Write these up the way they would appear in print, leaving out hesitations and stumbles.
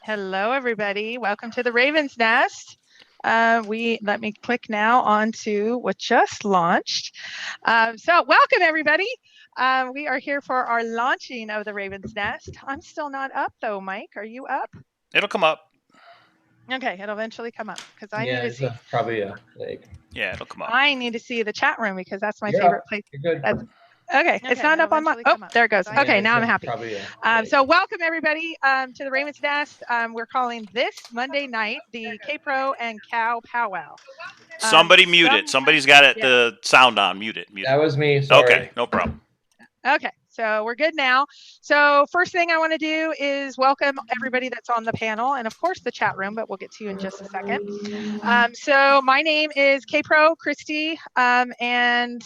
Hello, everybody. Welcome to the Raven's Nest. Let me click now onto what just launched. So welcome, everybody. We are here for our launching of the Raven's Nest. I'm still not up, though, Mike. Are you up? It'll come up. Okay, it'll eventually come up because I need to see. Probably a leg. Yeah, it'll come up. I need to see the chat room because that's my favorite place. You're good. Okay, it's not up on my. Oh, there it goes. Okay, now I'm happy. So welcome everybody to the Raven's Nest. We're calling this Monday night the Kpro Cow Pow Wow. Somebody mute it. Somebody's got it. Yeah. The sound on. Mute it. That was me. Sorry. Okay, no problem. Okay, so we're good now. So first thing I want to do is welcome everybody that's on the panel and of course the chat room, but we'll get to you in just a second. So my name is Kpro Christy, and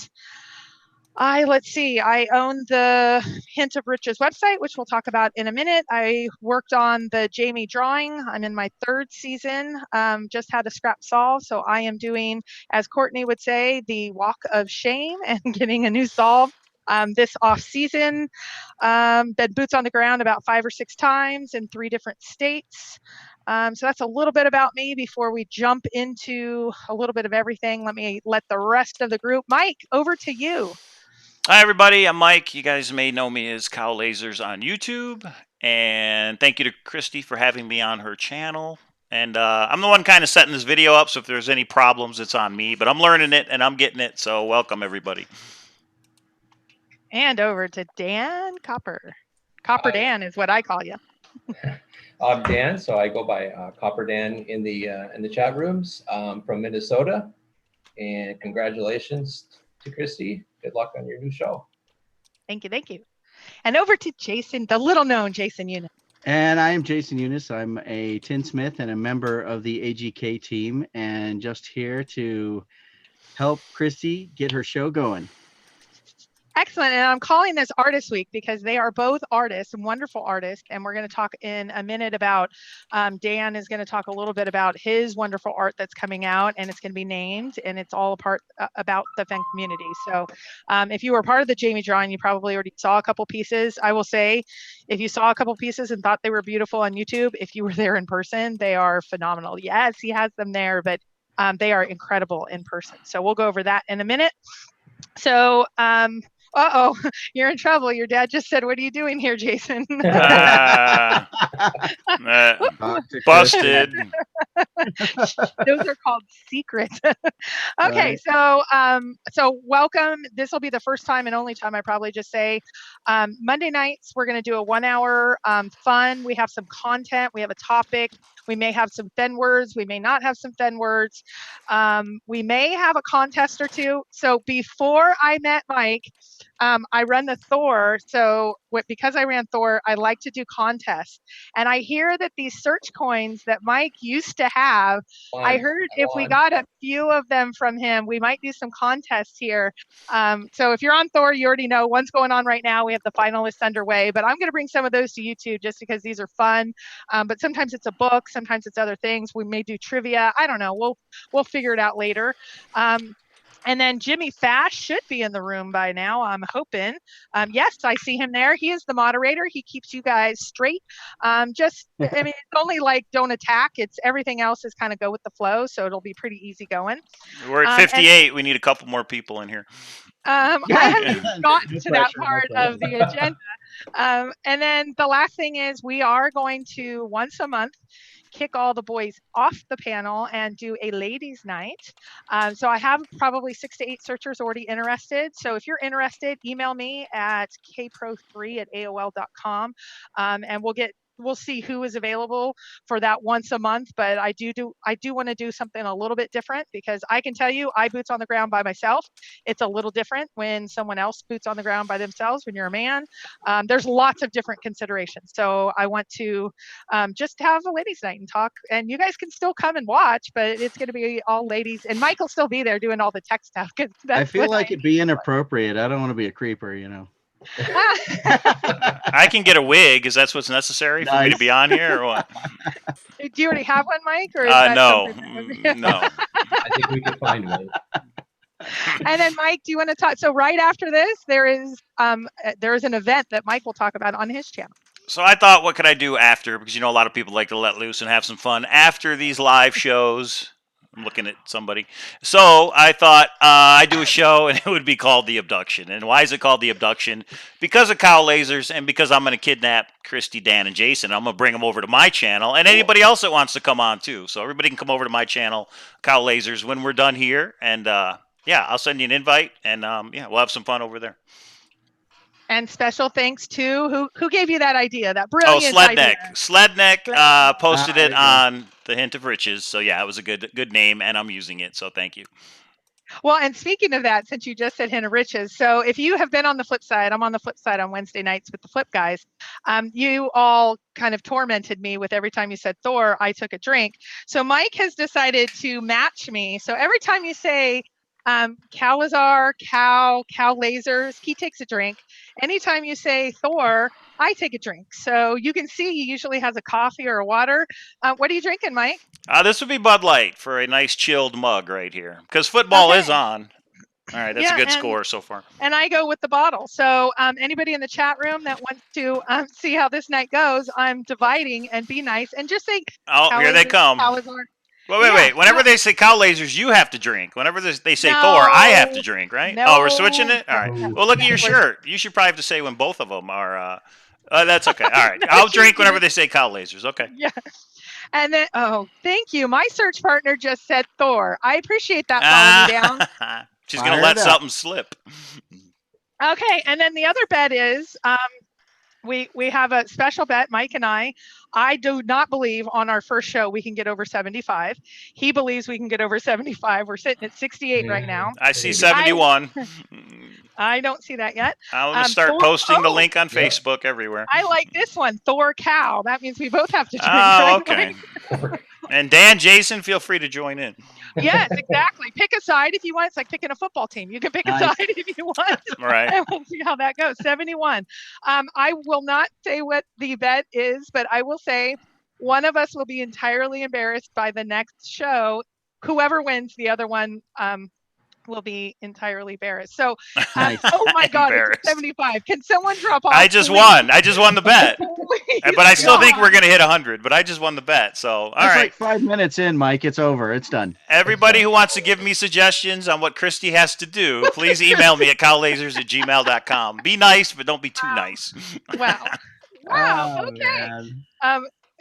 I own the Hint of Riches website, which we'll talk about in a minute. I worked on the Jamie drawing. I'm in my third season, just had a scrap solve. So I am doing, as Courtney would say, the walk of shame and getting a new solve this off season. Been boots on the ground about 5 or 6 times in 3 different states. So that's a little bit about me before we jump into a little bit of everything. Let the rest of the group. Mike, over to you. Hi, everybody. I'm Mike. You guys may know me as Cow Lasers on YouTube. And thank you to Christy for having me on her channel. And I'm the one kind of setting this video up, so if there's any problems, it's on me. But I'm learning it, and I'm getting it, so welcome, everybody. And over to Dan Copper. Copper Dan is what I call you. I'm Dan, so I go by Copper Dan in the chat rooms from Minnesota. And congratulations to Christy. Good luck on your new show. Thank you, thank you. And over to Jason, the little-known Jason Eunice. And I am Jason Eunice. I'm a tinsmith and a member of the AGK team, and just here to help Christy get her show going. Excellent. And I'm calling this Artist Week because they are both artists and wonderful artists. And we're going to talk in a minute about, Dan is going to talk a little bit about his wonderful art that's coming out, and it's going to be named, and it's all about the fan community. So if you were part of the Jamie drawing, you probably already saw a couple pieces. I will say, if you saw a couple pieces and thought they were beautiful on YouTube, if you were there in person, they are phenomenal. Yes, he has them there, but they are incredible in person. So we'll go over that in a minute. So, uh-oh, you're in trouble. Your dad just said, "What are you doing here, Jason?" Busted. Those are called secrets. Okay, right. So welcome. This will be the first time and only time I probably just say. Monday nights, we're going to do a 1-hour fun. We have some content. We have a topic. We may have some Fen words. We may not have some Fen words. We may have a contest or two. So before I met Mike, I run the Thor. So because I ran Thor, I like to do contests. And I hear that these search coins that Mike used to have, I heard if we got a few of them from him, we might do some contests here. So if you're on Thor, you already know one's going on right now. We have the finalists underway, but I'm going to bring some of those to YouTube just because these are fun. But sometimes it's a book, sometimes it's other things. We may do trivia. I don't know. We'll figure it out later. And then Jimmy Fash should be in the room by now, I'm hoping. Yes, I see him there. He is the moderator. He keeps you guys straight. It's only like don't attack. It's everything else is kind of go with the flow, so it'll be pretty easy going. We're at 58. We need a couple more people in here. I haven't gotten to that part of the agenda. And then the last thing is we are going to once a month kick all the boys off the panel and do a ladies' night. So I have probably 6 to 8 searchers already interested. So if you're interested, email me at kpro3@aol.com, and we'll see who is available for that once a month. But I do want to do something a little bit different because I can tell you, I boots on the ground by myself. It's a little different when someone else boots on the ground by themselves, when you're a man. There's lots of different considerations. So I want to just have a ladies' night and talk, and you guys can still come and watch, but it's going to be all ladies, and Mike will still be there doing all the tech stuff. I feel like it'd be inappropriate. I don't want to be a creeper, you know. I can get a wig. Is that what's necessary for me to be on here, or what? Do you already have one, Mike? Or no. I think we can find one. And then, Mike, do you want to talk? So right after this, there is an event that Mike will talk about on his channel. So I thought, what could I do after? Because a lot of people like to let loose and have some fun after these live shows. I'm looking at somebody. So I thought I'd do a show, and it would be called The Abduction. And why is it called The Abduction? Because of cow lasers, and because I'm going to kidnap Christy, Dan, and Jason. I'm going to bring them over to my channel, and anybody else that wants to come on too. So everybody can come over to my channel, Cow Lasers, when we're done here. And yeah, I'll send you an invite, and yeah, we'll have some fun over there. And special thanks to who gave you that idea, that brilliant idea. Sledneck posted it there you go. on the Hint of Riches. So yeah, it was a good name, and I'm using it. So thank you. Well, and speaking of that, since you just said Hint of Riches, so if you have been on the flip side, I'm on the flip side on Wednesday nights with the Flip guys. You all kind of tormented me with every time you said Thor, I took a drink. So Mike has decided to match me. So every time you say Calazar, cow lasers, he takes a drink. Anytime you say Thor, I take a drink. So you can see he usually has a coffee or a water. What are you drinking, Mike? This would be Bud Light for a nice chilled mug right here, because football is on. All right, that's a good score so far. And I go with the bottle. So anybody in the chat room that wants to see how this night goes, I'm dividing, and be nice and just say, oh, here they come. Wait. Whenever they say cow lasers, you have to drink. Whenever they say Thor, I have to drink, right? No, oh, we're switching it? All right. Well, look at your shirt. You should probably have to say when both of them are. That's okay. All right. I'll drink whenever they say cow lasers. Okay. Yeah. And then, oh, thank you. My search partner just said Thor. I appreciate that following me down. She's going to let something slip. Okay. And then the other bet is we have a special bet, Mike and I. I do not believe on our first show we can get over 75. He believes we can get over 75. We're sitting at 68 right now. I see 71. I don't see that yet. I'm going to start posting the link on Facebook everywhere. I like this one, Thor Cow. That means we both have to drink. Oh, okay. And Dan, Jason, feel free to join in. Yes, exactly. Pick a side if you want. It's like picking a football team. You can pick a side if you want. Right. And we'll see how that goes. 71. I will not say what the bet is, but I will say one of us will be entirely embarrassed by the next show. Whoever wins, the other one will be entirely embarrassed. So, oh my God, it's 75. Can someone drop off? I just won the bet. But I still think we're going to hit 100, but I just won the bet. So, all right. Like 5 minutes in, Mike. It's over. It's done. Everybody who wants to give me suggestions on what Christy has to do, please email me at cowlasers@gmail.com. Be nice, but don't be too nice. Wow. Wow. Okay.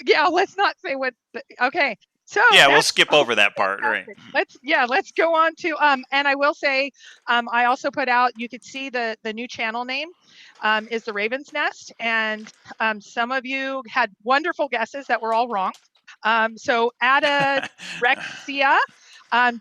Yeah, let's not say what. Okay. So yeah, we'll skip over that part, right? Let's go on to and I will say, I also put out. You could see the new channel name is the Raven's Nest, and some of you had wonderful guesses that were all wrong. So Ada Rexia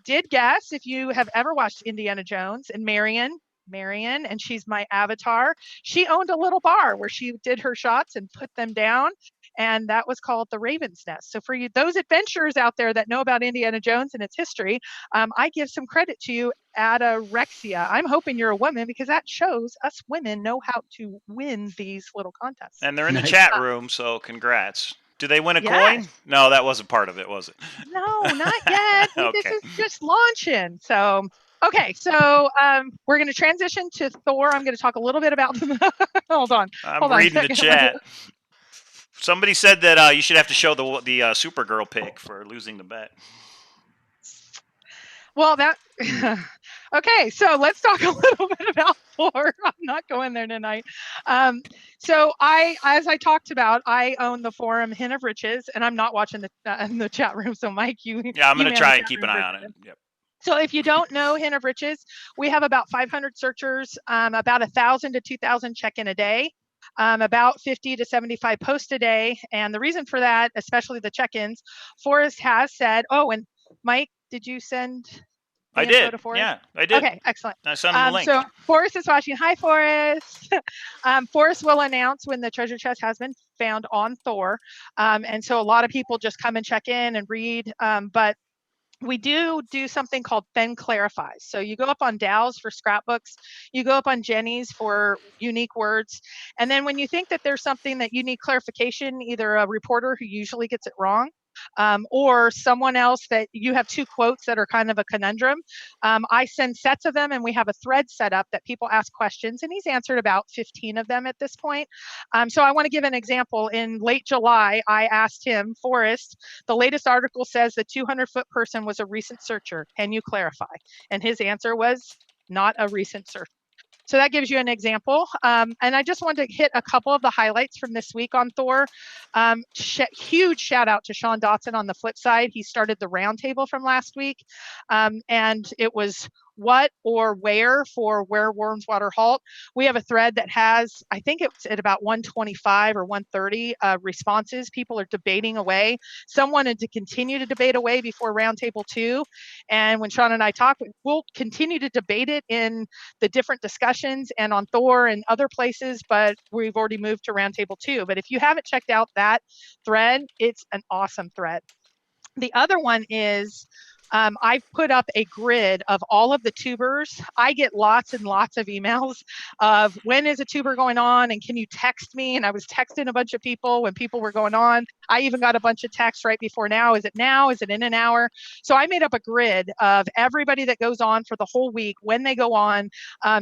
did guess. If you have ever watched Indiana Jones, and Marion, and she's my avatar. She owned a little bar where she did her shots and put them down. And that was called the Raven's Nest. So for you, those adventurers out there that know about Indiana Jones and its history, I give some credit to you, Adarexia. I'm hoping you're a woman, because that shows us women know how to win these little contests. And they're in the chat room, so congrats. Do they win a coin? No, that wasn't part of it, was it? No, not yet. Okay. This is just launching. So, okay. So we're going to transition to Thor. I'm going to talk a little bit about hold on. I'm reading the chat. Somebody said that you should have to show the Supergirl pic for losing the bet. Well, okay. So let's talk a little bit about Thor. I'm not going there tonight. So as I talked about, I own the forum Hint of Riches, and I'm not watching in the chat room. So Mike, I'm going to try and keep an eye on it. Yep. So if you don't know Hint of Riches, we have about 500 searchers, about 1,000 to 2,000 check-in a day. About 50 to 75 posts a day. And the reason for that, especially the check-ins, Forrest has said, oh, and Mike, did you send I did. Yeah, I did. Okay, excellent. I sent him the link. So Forrest is watching. Hi, Forrest. Forrest will announce when the treasure chest has been found on Thor. And so a lot of people just come and check in and read. But we do something called Ben Clarifies. So you go up on Dow's for scrapbooks, you go up on Jenny's for unique words. And then when you think that there's something that you need clarification, either a reporter who usually gets it wrong, or someone else that you have 2 quotes that are kind of a conundrum. I send sets of them, and we have a thread set up that people ask questions, and he's answered about 15 of them at this point. So I want to give an example. In late July, I asked him, Forrest, the latest article says the 200-foot person was a recent searcher. Can you clarify? And his answer was not a recent searcher. So that gives you an example. And I just wanted to hit a couple of the highlights from this week on Thor. Huge shout out to Sean Dotson on the flip side. He started the roundtable from last week. And it was what or where for where worms water halt. We have a thread that has, I think it's at about 125 or 130 responses. People are debating away. Some wanted to continue to debate away before roundtable 2. And when Sean and I talk, we'll continue to debate it in the different discussions and on Thor and other places, but we've already moved to roundtable 2. But if you haven't checked out that thread, it's an awesome thread. The other one is I've put up a grid of all of the tubers. I get lots and lots of emails of when is a tuber going on and can you text me? And I was texting a bunch of people when people were going on. I even got a bunch of texts right before now. Is it now? Is it in an hour? So I made up a grid of everybody that goes on for the whole week, when they go on.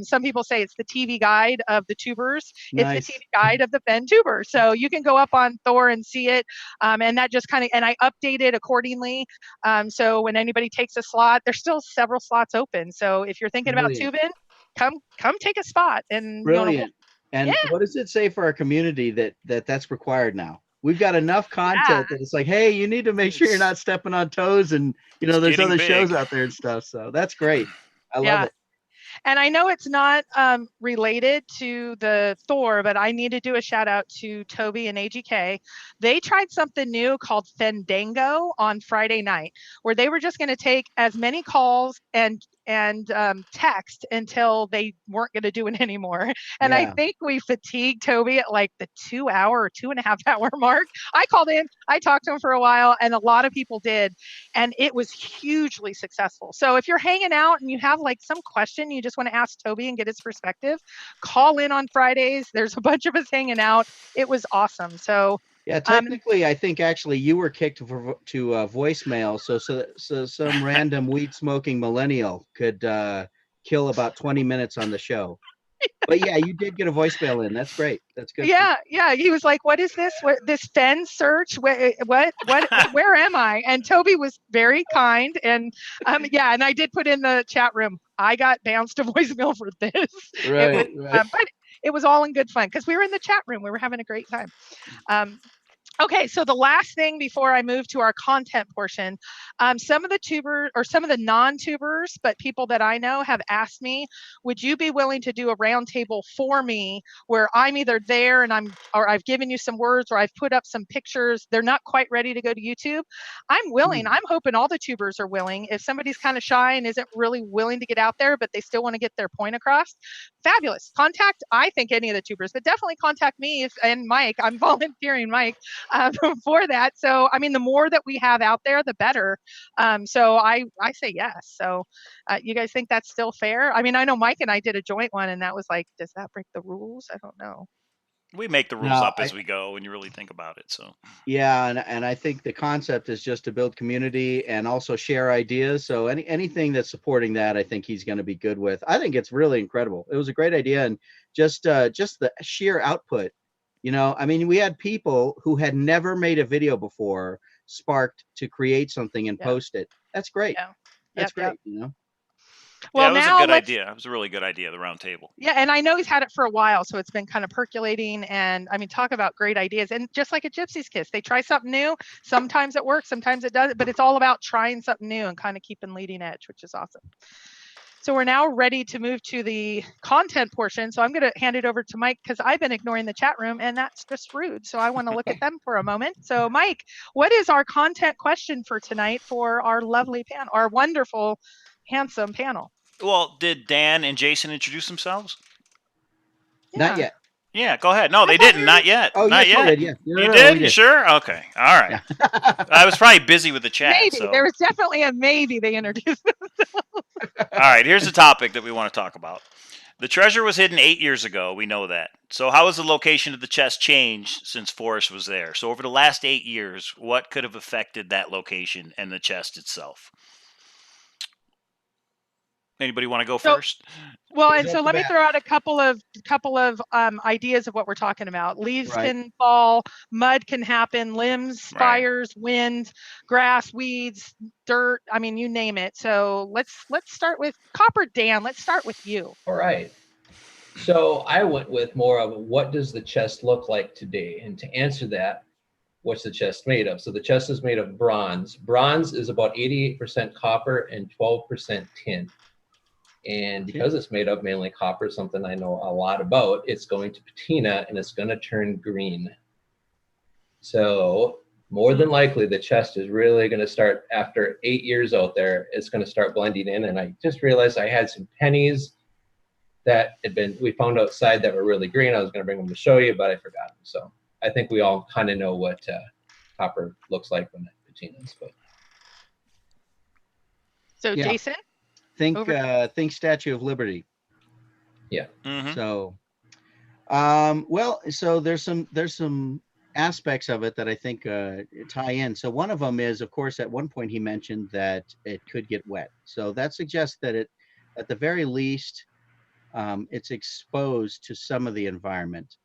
Some people say it's the TV guide of the tubers. Nice. It's the TV guide of the Ben tuber. So you can go up on Thor and see it. And that just kind of, and I update it accordingly. So when anybody takes a slot, there's still several slots open. So if you're thinking about tubing, come take a spot. And brilliant. And what does it say for our community that's required now? We've got enough content that it's like, hey, you need to make sure you're not stepping on toes, and there's other shows out there and stuff. So that's great. I love it. And I know it's not related to the Thor, but I need to do a shout out to Toby and AGK. They tried something new called Fandango on Friday night, where they were just going to take as many calls and text until they weren't going to do it anymore. And I think we fatigued Toby at like the 2 hour or 2.5 hour mark. I called in, I talked to him for a while, and a lot of people did, and it was hugely successful. So if you're hanging out and you have like some question you just want to ask Toby and get his perspective, call in on Fridays. There's a bunch of us hanging out. It was awesome. So yeah, technically, I think actually you were kicked to voicemail, so some random weed smoking millennial could kill about 20 minutes on the show. But yeah, you did get a voicemail in. That's great. That's good. Yeah. He was like, "What is this? This Fen search? What? Where am I?" And Toby was very kind, and and I did put in the chat room, I got bounced a voicemail for this. Right. But it was all in good fun because we were in the chat room. We were having a great time. Okay, so the last thing before I move to our content portion, some of the non-tubers, but people that I know have asked me, would you be willing to do a roundtable for me where I'm either there and I've given you some words, or I've put up some pictures. They're not quite ready to go to YouTube. I'm willing. I'm hoping all the tubers are willing. If somebody's kind of shy and isn't really willing to get out there, but they still want to get their point across, fabulous. Contact, I think, any of the tubers, but definitely contact me and Mike. I'm volunteering Mike for that. So, I mean, the more that we have out there, the better. So I say yes. So you guys think that's still fair? I mean, I know Mike and I did a joint one, and that was like, does that break the rules? I don't know. We make the rules up as we go when you really think about it. So yeah, and I think the concept is just to build community and also share ideas. So anything that's supporting that, I think he's going to be good with. I think it's really incredible. It was a great idea, and just the sheer output. I mean, we had people who had never made a video before sparked to create something and post it. That's great. Yeah. That's great. Well, it was now a good idea. It was a really good idea, the round table. Yeah, and I know he's had it for a while, so it's been kind of percolating. And I mean, talk about great ideas. And just like a Gypsy's Kiss, they try something new. Sometimes it works, sometimes it doesn't. But it's all about trying something new and kind of keeping leading edge, which is awesome. So we're now ready to move to the content portion. So I'm going to hand it over to Mike because I've been ignoring the chat room, and that's just rude. So I want to look at them for a moment. So Mike, what is our content question for tonight for our lovely panel, our wonderful, handsome panel? Well, did Dan and Jason introduce themselves? Yeah. Not yet. Yeah, go ahead. No, they didn't. Not yet. Oh, not yes, yet. Yeah. You did? You sure? Okay. All right. Yeah. I was probably busy with the chat. Maybe. So. There was definitely a maybe they introduced themselves. All right. Here's the topic that we want to talk about. The treasure was hidden 8 years ago. We know that. So how has the location of the chest changed since Forrest was there? So over the last 8 years, what could have affected that location and the chest itself? Anybody want to go So- first? Well, Who's and off so the let me bat? throw out a couple of ideas of what we're talking about. Leaves Right. can fall, mud can happen, limbs, Right. fires, wind, grass, weeds, dirt. I mean, you name it. So let's start with Copper Dan. Let's start with you. All right. So I went with more of what does the chest look like today? And to answer that, what's the chest made of? So the chest is made of bronze. Bronze is about 88% copper and 12% tin. And because it's made of mainly copper, something I know a lot about, it's going to patina and it's going to turn green. So more than likely, the chest is really going to start after 8 years out there. It's going to start blending in. And I just realized I had some pennies that we found outside that were really green. I was going to bring them to show you, but I forgot them. So I think we all kind of know what copper looks like when it patinas. But So Yeah. Jason. Think Over. think Statue of Liberty. Mhm. So, well, so there's some aspects of it that I think tie in. So one of them is, of course, at one point he mentioned that it could get wet. So that suggests that it, at the very least, it's exposed to some of the environment.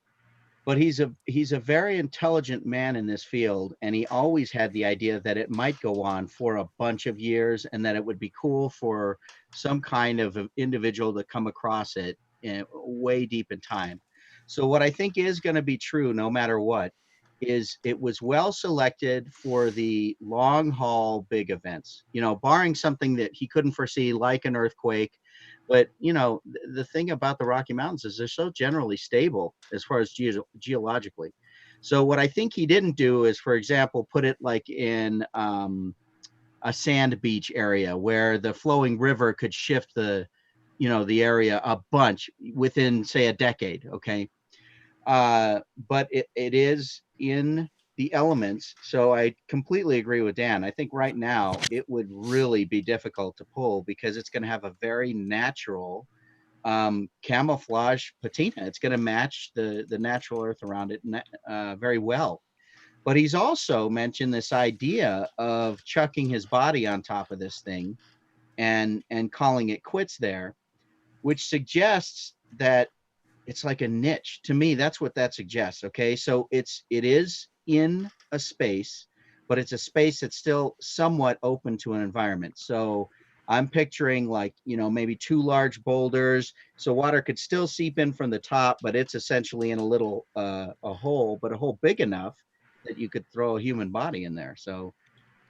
But he's a very intelligent man in this field, and he always had the idea that it might go on for a bunch of years, and that it would be cool for some kind of individual to come across it way deep in time. So what I think is going to be true, no matter what, is it was well selected for the long haul big events. You know, barring something that he couldn't foresee, like an earthquake. But you know, the thing about the Rocky Mountains is they're so generally stable as far as geologically. So what I think he didn't do is, for example, put it like in a sand beach area where the flowing river could shift the area a bunch within, say, a decade. Okay, but it is in the elements. So I completely agree with Dan. I think right now it would really be difficult to pull because it's going to have a very natural camouflage patina. It's going to match the natural earth around it very well. But he's also mentioned this idea of chucking his body on top of this thing and calling it quits there, which suggests that it's like a niche. To me, that's what that suggests. Okay, so it is in a space, but it's a space that's still somewhat open to an environment. So I'm picturing, like, maybe two large boulders, so water could still seep in from the top, but it's essentially in a little a hole, but a hole big enough that you could throw a human body in there. So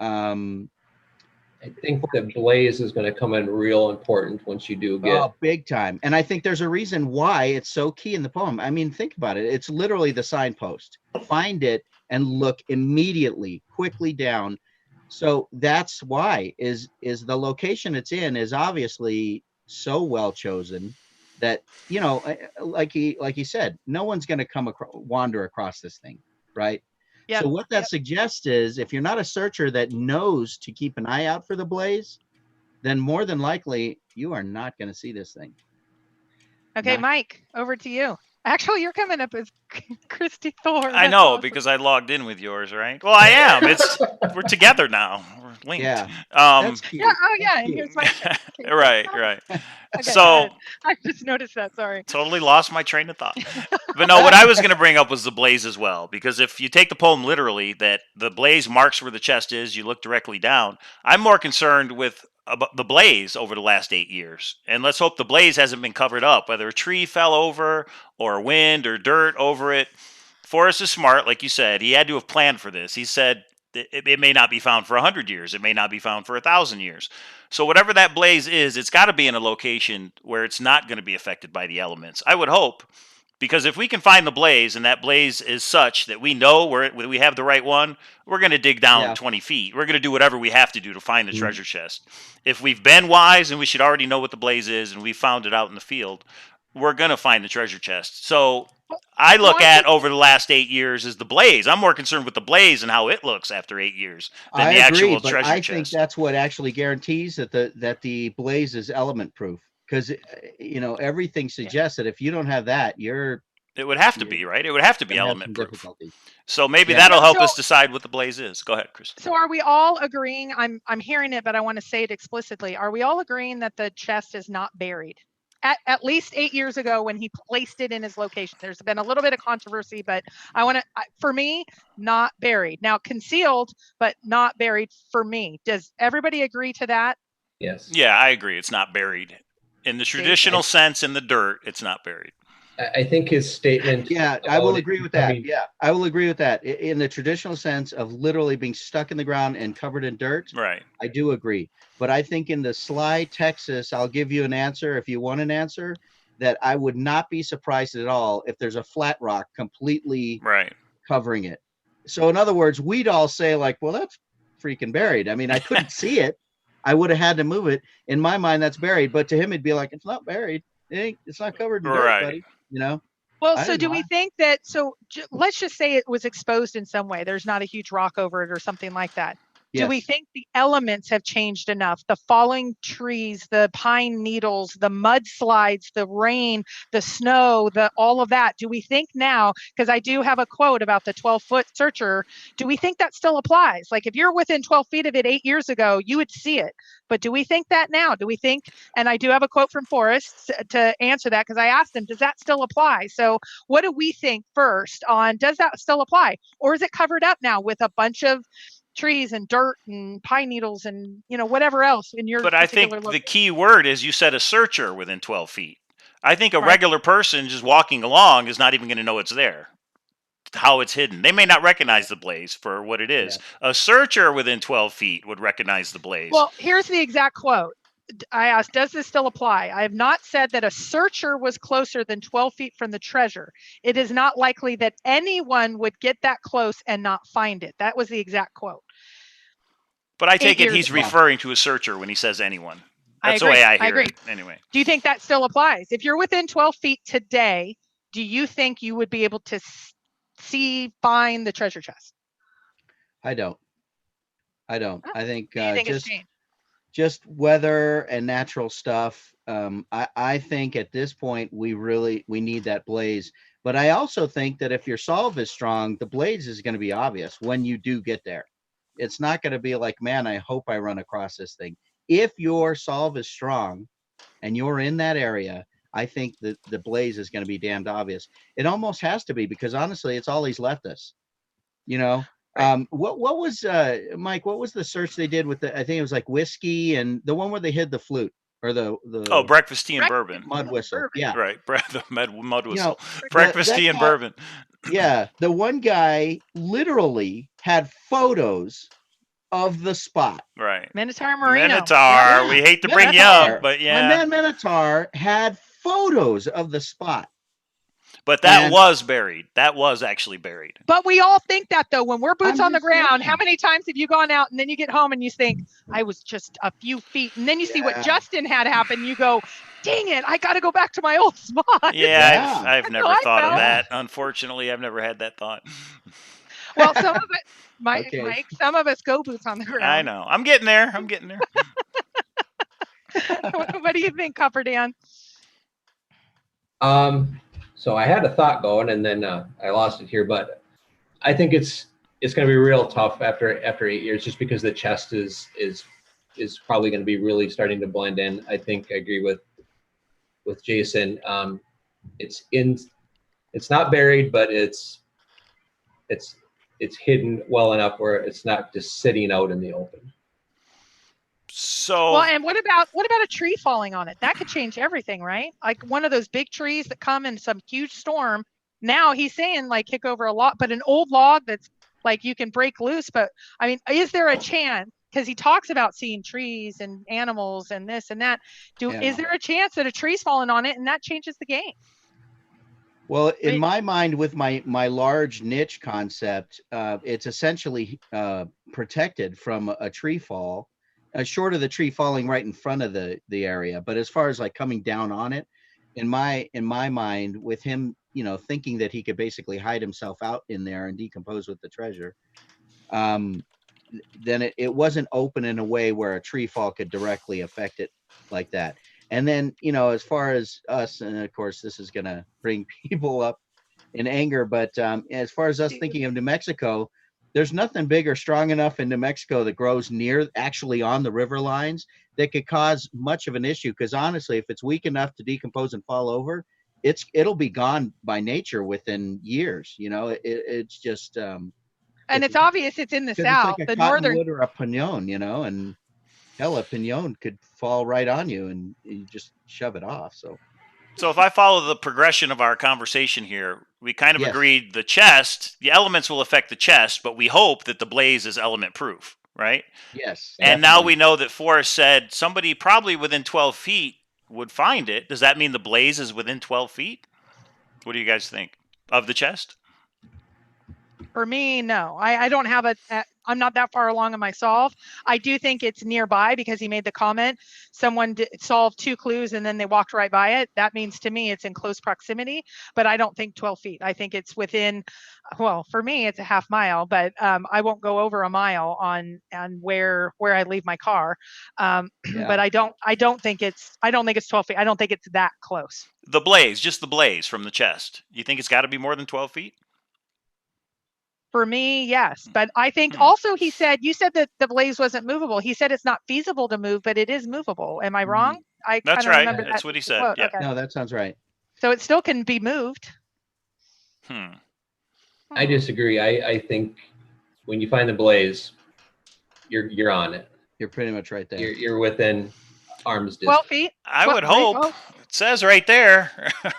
I think the blaze is going to come in real important once you do get. big time. And I think there's a reason why it's so key in the poem. I mean, think about it. It's literally the signpost. Find it and look immediately, quickly down. So that's why is the location it's in is obviously so well chosen that, like he said, no one's going to wander across this thing, right? Yep. So what that suggests is, if you're not a searcher that knows to keep an eye out for the blaze, then more than likely you are not going to see this thing. Okay, Mike, over to you. Actually, you're coming up as Christy Thor. I know, because I logged in with yours, right? Well, I am. We're together now. We're linked. Yeah. That's cute. Yeah. Oh, yeah. That's And cute. here's my. Right. Okay, So I just noticed that. Sorry. totally lost my train of thought. But no, what I was going to bring up was the blaze as well, because if you take the poem literally, that the blaze marks where the chest is, you look directly down. I'm more concerned with the blaze over the last 8 years, and let's hope the blaze hasn't been covered up, whether a tree fell over or wind or dirt over it. Forrest is smart, like you said. He had to have planned for this. He said it may not be found for 100 years. It may not be found for 1,000 years. So whatever that blaze is, it's got to be in a location where it's not going to be affected by the elements. I would hope, because if we can find the blaze, and that blaze is such that we know we have the right one, we're going to dig down 20 feet. We're going to do whatever we have to do to find the treasure chest. If we've been wise and we should already know what the blaze is and we found it out in the field, we're going to find the treasure chest. So I look at over the last 8 years as the blaze. I'm more concerned with the blaze and how it looks after 8 years than the actual treasure chest. I think that's what actually guarantees that the blaze is element proof. because you know, everything suggests that if you don't have that, it would have to be, right? It would have to be gonna have element some proof. difficulty. So maybe Yeah. that'll help So- us decide what the blaze is. Go ahead, Chris. So are we all agreeing? I'm hearing it, but I want to say it explicitly. Are we all agreeing that the chest is not buried? At least 8 years ago when he placed it in his location. There's been a little bit of controversy, but for me, not buried. Now concealed, but not buried for me. Does everybody agree to that? Yes. Yeah, I agree. It's not buried. In the traditional sense, in the dirt, it's not buried. I think his statement. Yeah, I will agree with that. Yeah, I will agree with that. In the traditional sense of literally being stuck in the ground and covered in dirt, right? I do agree. But I think in the Sly, Texas, I'll give you an answer if you want an answer, that I would not be surprised at all if there's a flat rock completely covering it. So in other words, we'd all say like, well, that's freaking buried. I mean, I couldn't see it. I would have had to move it. In my mind, that's buried. But to him, it'd be like, it's not buried. It's not covered in dirt, buddy. You know? Well, so do we think that, let's just say it was exposed in some way. There's not a huge rock over it or something like that. Yes. Do we think the elements have changed enough? The falling trees, the pine needles, the mudslides, the rain, the snow, all of that. Do we think now, because I do have a quote about the 12-foot searcher, do we think that still applies? Like if you're within 12 feet of it 8 years ago, you would see it. But do we think that now? Do we think, and I do have a quote from Forrest to answer that, because I asked him, does that still apply? So what do we think first on, does that still apply? Or is it covered up now with a bunch of trees and dirt and pine needles and whatever else in your But I think the key word is, you said a searcher within 12 feet. I think a regular person just walking along is not even going to know it's there, how it's hidden. They may not recognize the blaze for what it is. Yeah. A searcher within 12 feet would recognize the blaze. Well, here's the exact quote. I asked, does this still apply? I have not said that a searcher was closer than 12 feet from the treasure. It is not likely that anyone would get that close and not find it. That was the exact quote. But I take it he's referring to a searcher when he says anyone. That's the way I hear it. Anyway. Do you think that still applies? If you're within 12 feet today, do you think you would be able to find the treasure chest? I don't. I think, it's changed? Just weather and natural stuff. I think at this point we need that blaze. But I also think that if your solve is strong, the blaze is going to be obvious when you do get there. It's not going to be like, man, I hope I run across this thing. If your solve is strong and you're in that area, I think that the blaze is going to be damned obvious. It almost has to be, because honestly, it's all he's left us. Right. What was Mike? What was the search they did with I think it was like whiskey and the one where they hid the flute or the breakfast, tea, and bourbon. Mud whistle. Yeah, right. The mud whistle. Breakfast, tea, and bourbon. Yeah, the one guy literally had photos of the spot. Right. Minotaur Marino. Minotaur. Yeah. We hate to bring you up, but yeah. My man Minotaur had photos of the spot. But that was buried. That was actually buried. But we all think that, though, when we're boots on the ground. How many times have you gone out and then you get home and you think, I was just a few feet, and then you see what Justin had happen, you go, dang it, I got to go back to my old spot. Yeah, I've never thought of that. Unfortunately, I've never had that thought. Well, some of it, Mike, some of us go boots on the ground. I know. I'm getting there. What do you think, Copper Dan? So I had a thought going, and then I lost it here. But I think it's going to be real tough after 8 years, just because the chest is probably going to be really starting to blend in. I think I agree with Jason. It's not buried, but it's hidden well enough where it's not just sitting out in the open. So well, and what about a tree falling on it? That could change everything, right? Like one of those big trees that come in some huge storm. Now he's saying like kick over a log, but an old log that's like you can break loose. But I mean, is there a chance? Because he talks about seeing trees and animals and this and that. Is there a chance that a tree's falling on it and that changes the game? Well, in my mind, with my large niche concept, it's essentially protected from a tree fall. Short of the tree falling right in front of the area, but as far as like coming down on it, in my mind, with him, thinking that he could basically hide himself out in there and decompose with the treasure, then it wasn't open in a way where a tree fall could directly affect it like that. And then, you know, as far as us, and of course, this is going to bring people up in anger, but as far as us thinking of New Mexico, there's nothing big or strong enough in New Mexico that grows near, actually on the river lines, that could cause much of an issue. Because honestly, if it's weak enough to decompose and fall over, it'll be gone by nature within years. You know, it's just and it's obvious it's in the south, it's like a the northern cottonwood or a pinon, you know, and hell, a pinon could fall right on you and you just shove it off. So if I follow the progression of our conversation here, we kind of Yes. agreed the elements will affect the chest, but we hope that the blaze is element proof, right? Yes. And now we know that Forrest said somebody probably within 12 feet would find it. Does that mean the blaze is within 12 feet? What do you guys think of the chest? For me, no. I don't have I'm not that far along in my solve. I do think it's nearby because he made the comment, someone solved 2 clues and then they walked right by it. That means to me it's in close proximity, but I don't think 12 feet. I think it's within, well, for me, it's a half mile, but I won't go over a mile on where I leave my car. But I don't think it's 12 feet. I don't think it's that close. The blaze, just the blaze from the chest. You think it's got to be more than 12 feet? For me, yes. But I think also you said that the blaze wasn't movable. He said it's not feasible to move, but it is movable. Am I wrong? That's right. That's what he said. Yeah. Okay. No, that sounds right. So it still can be moved. I disagree. I think when you find the blaze, you're on it. You're pretty much right there. You're within arm's distance. 12 feet? I would hope. It says right there.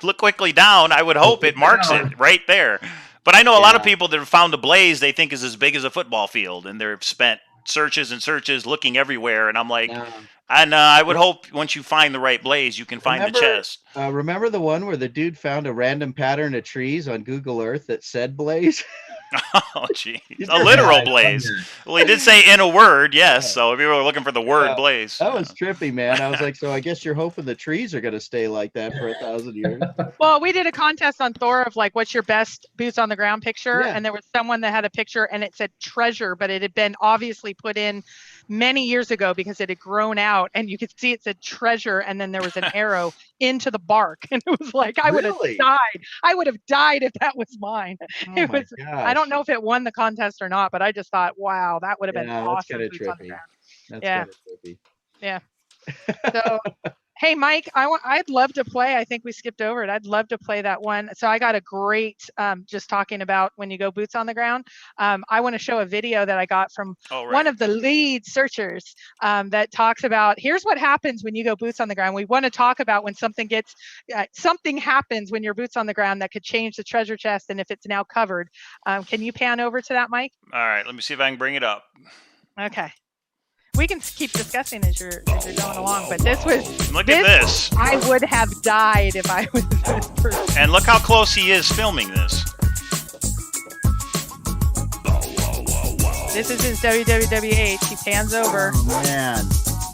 Look quickly down. I would hope it marks it right there. But I know a lot of people that have found a blaze they think is as big as a football field, and they've spent searches and searches looking everywhere. And I'm like, I would hope once you find the right blaze, you can find the chest. Remember the one where the dude found a random pattern of trees on Google Earth that said blaze? Oh, geez. A literal blaze. Well, he did say in a word, yes. So if you were looking for the word blaze. That was trippy, man. I was like, so I guess you're hoping the trees are going to stay like that for 1,000 years. Well, we did a contest on Thor of like, what's your best boots on the ground picture? Yeah. And there was someone that had a picture and it said treasure, but it had been obviously put in many years ago because it had grown out and you could see it said treasure. And then there was an arrow into the bark. And it was like, I would have died. I would have died if that was mine. Oh It was, gosh. I don't know if it won the contest or not, but I just thought, wow, that would have been awesome. That's kind of trippy. Trippy. Yeah. So, hey, Mike, I'd love to play. I think we skipped over it. I'd love to play that one. So I got a great, just talking about when you go boots on the ground. I want to show a video that I got from one of the lead searchers that talks about, here's what happens when you go boots on the ground. We want to talk about when something happens when your boots on the ground that could change the treasure chest and if it's now covered. Can you pan over to that, Mike? All right, let me see if I can bring it up. Okay. We can keep discussing as you're going along, but this was... Look at this. I would have died if I was this person. And look how close he is filming this. This is his WWWH. He pans over. Oh, man.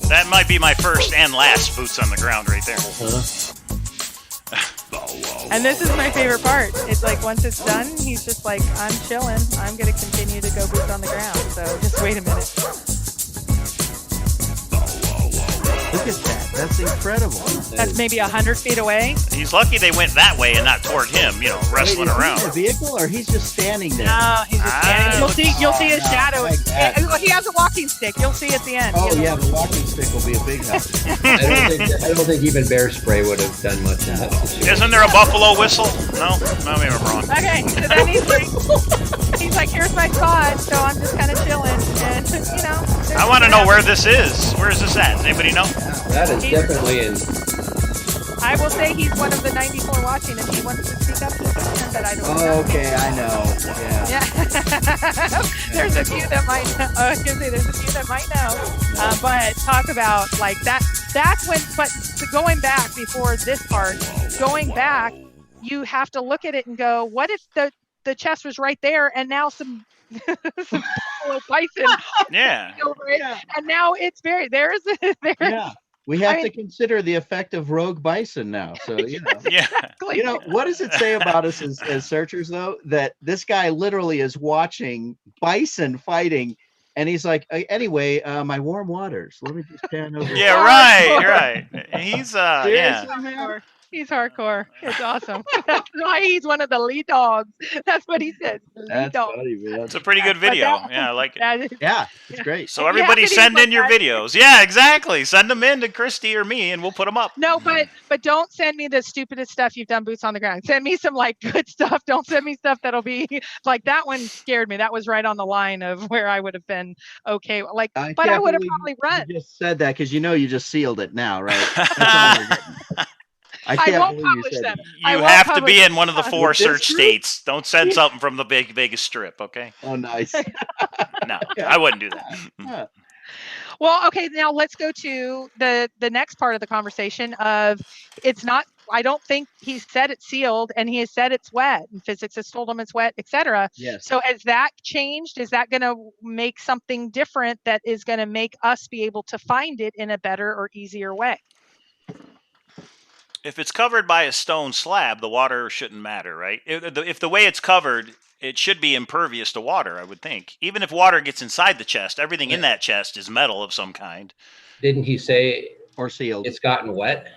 That might be my first and last boots on the ground right there. And this is my favorite part. It's like once it's done, he's just like, I'm chilling. I'm going to continue to go boots on the ground. So just wait a minute. Look at that. That's incredible. That's maybe 100 feet away. He's lucky they went that way and not toward him, wrestling around. Is he in a vehicle or he's just standing there? No, he's just standing. You'll see his shadow. He has a walking stick. You'll see at the end. Oh, yeah, the walking stick will be a big help. I don't think even bear spray would have done much in that situation. Isn't there a buffalo whistle? No, maybe I'm wrong. Okay, so then he's like, here's my spot, so I'm just kind of chilling, and I want to know where this is. Where is this at? Does anybody know? That is definitely in. I will say he's one of the 94 watching, and he wants to speak up to him, but I don't know. Oh, okay, I know. Yeah. There's a few that might know. I was gonna say there's a few that might know. But talk about like that. That's when. But going back before this part, going back, you have to look at it and go, what if the chest was right there, and now some buffalo bison. Yeah. And now it's there's. Yeah. We have to consider the effect of rogue bison now. So, Yeah. What does it say about us as searchers, though? That this guy literally is watching bison fighting And he's like, anyway, my warm waters. Let me just pan over. Yeah, Hardcore. right. He's yeah. Seriously, man. Hardcore. He's hardcore. It's awesome. That's why he's one of the lead dogs. That's what he says. The lead That's dog. funny, man. It's a pretty good But video. that- Yeah, I like it. that is- Yeah, it's Yeah. great. So If you have everybody videos send like in your that- videos. Yeah, exactly. Send them in to Christy or me, and we'll put them up. No, but don't send me the stupidest stuff you've done boots on the ground. Send me some like good stuff. Don't send me stuff that'll be like that one scared me. That was right on the line of where I would have been okay. Like, but I can't would have believe probably run. You just said that because you know you just sealed it now, right? That's all we're getting. I can't won't believe you publish said them. that. I You won't have to publish be in one of the them. 4 With this search group? states. Don't send something from the Vegas Strip, okay? Oh, nice. No, I wouldn't do that. Yeah. Well, okay, now let's go to the next part of the conversation of it's not. I don't think he said it's sealed, and he has said it's wet, and physics has told him it's wet, etc. Yes. So has that changed? Is that going to make something different that is going to make us be able to find it in a better or easier way? If it's covered by a stone slab, the water shouldn't matter, right? If the way it's covered, it should be impervious to water, I would think. Even if water gets inside the chest, everything in that chest is metal of some kind. Didn't he say Or sealed. it's gotten wet?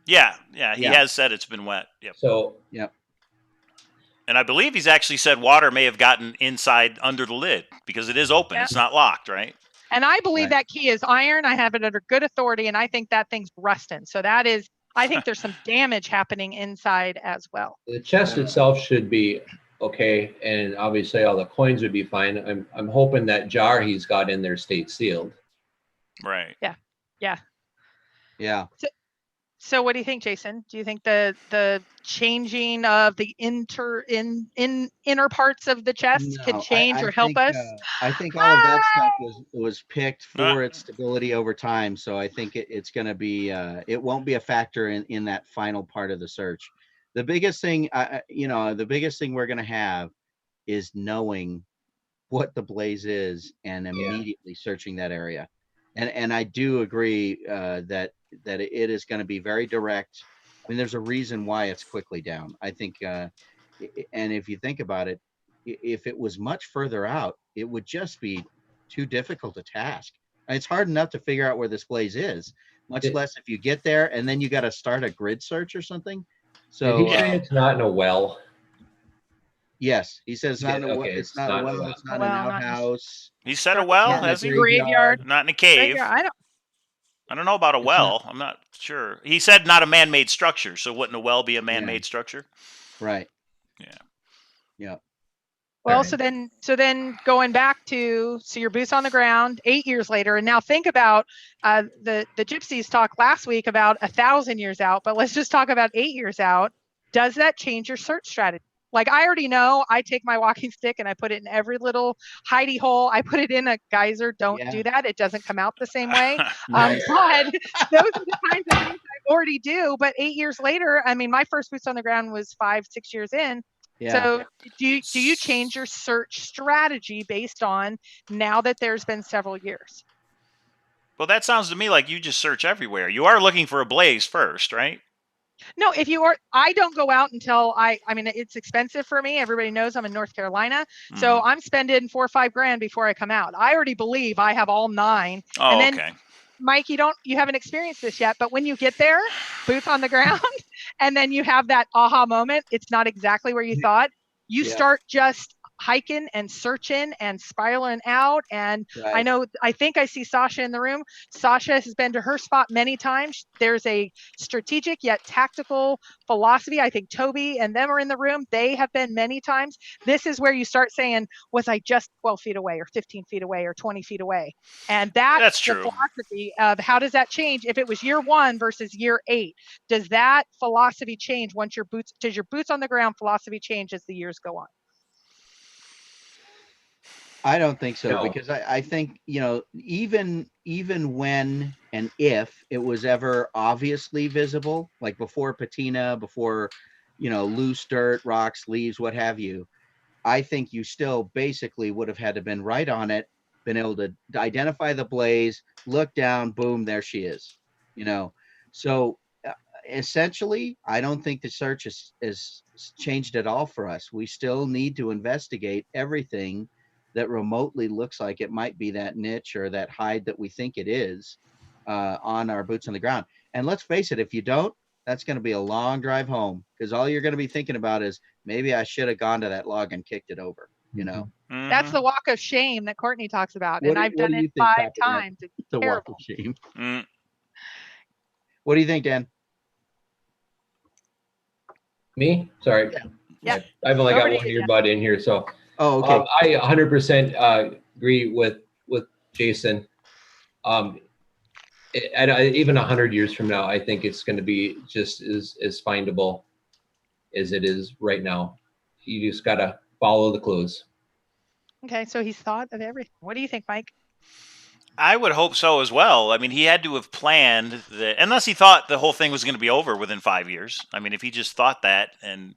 Yeah, he Yeah. has said it's been wet. Yep. So Yep. And I believe he's actually said water may have gotten inside under the lid because it is open. Yeah. It's not locked, right? And I believe Right. that key is iron. I have it under good authority, and I think that thing's rusting. So that is, I think there's some damage happening inside as well. the chest itself should be okay, and obviously all the coins would be fine. I'm hoping that jar he's got in there stayed sealed. Right. Yeah. So what do you think, Jason? Do you think the changing of the inner parts of the chest No, can change I or help think, us? I think all of that stuff was picked for its stability over time. So I think it's going to be, it won't be a factor in that final part of the search. The biggest thing, the biggest thing we're going to have is knowing what the blaze is and immediately searching that area. And I do agree that it is going to be very direct. I mean, there's a reason why it's quickly down. I think, and if you think about it, if it was much further out, it would just be too difficult a task. It's hard enough to figure out where this blaze is, much less if you get there and then you got to start a grid search or something. So Did he say it's not in a well? yes, he says it's not in a well. Okay, It's not a well. It's not Well, an not in- outhouse. He said a well, Not in a has he? Graveyard. Not in a cave. Graveyard. I don't know about a It's well. I'm not sure. He said not a man-made structure, so wouldn't a well be a man-made structure? Right. Yeah. Yeah. Well, Right. so then going back to your boots on the ground 8 years later, and now think about the gypsies talk last week about 1,000 years out, but let's just talk about 8 years out. Does that change your search strategy? Like I already know, I take my walking stick and I put it in every little hidey hole. I put it in a geyser. Don't do that; it doesn't come out the same way. But those are the kinds of things I already do. But 8 years later, I mean, my first boots on the ground was 5-6 years in. Yeah. So do you change your search strategy based on now that there's been several years? Well, that sounds to me like you just search everywhere. You are looking for a blaze first, right? No, if you are, I don't go out until I mean, it's expensive for me. Everybody knows I'm in North Carolina. So I'm spending $4 or $5 grand before I come out. I already believe I have all 9. Oh, and then, okay. Mike, you haven't experienced this yet, but when you get there, boots on the ground, and then you have that aha moment, it's not exactly where you thought. You start just hiking and searching and spiraling out. And I think I see Sasha in the room. Sasha has been to her spot many times. There's a strategic yet tactical philosophy. I think Toby and them are in the room. They have been many times. This is where you start saying, was I just 12 feet away or 15 feet away or 20 feet away? And that's true. the philosophy of how does that change if it was year 1 versus year 8? Does that philosophy change once does your boots on the ground philosophy change as the years go on? I don't think so, No. because I think, even when and if it was ever obviously visible, like before patina, before, loose dirt, rocks, leaves, what have you, I think you still basically would have had to been right on it, been able to identify the blaze, look down, boom, there she is, So essentially, I don't think the search is changed at all for us. We still need to investigate everything that remotely looks like it might be that niche or that hide that we think it is on our boots on the ground. And let's face it, if you don't, that's going to be a long drive home, because all you're going to be thinking about is maybe I should have gone to that log and kicked it over, you know. Mhm. That's the walk of shame that Courtney talks about, and I've What done do you it think, 5 Papa Dan? times. It's The walk terrible. of shame. Mm. What do you think, Dan? Me? Sorry. Yeah. I've only Over got to one you, Dan. earbud in here, so Oh, okay. I 100% agree with Jason. Even 100 years from now, I think it's going to be just as findable as it is right now. You just got to follow the clues. Okay, so he's thought of everything. What do you think, Mike? I would hope so as well. I mean, he had to have planned that, unless he thought the whole thing was going to be over within 5 years. I mean, if he just thought that, and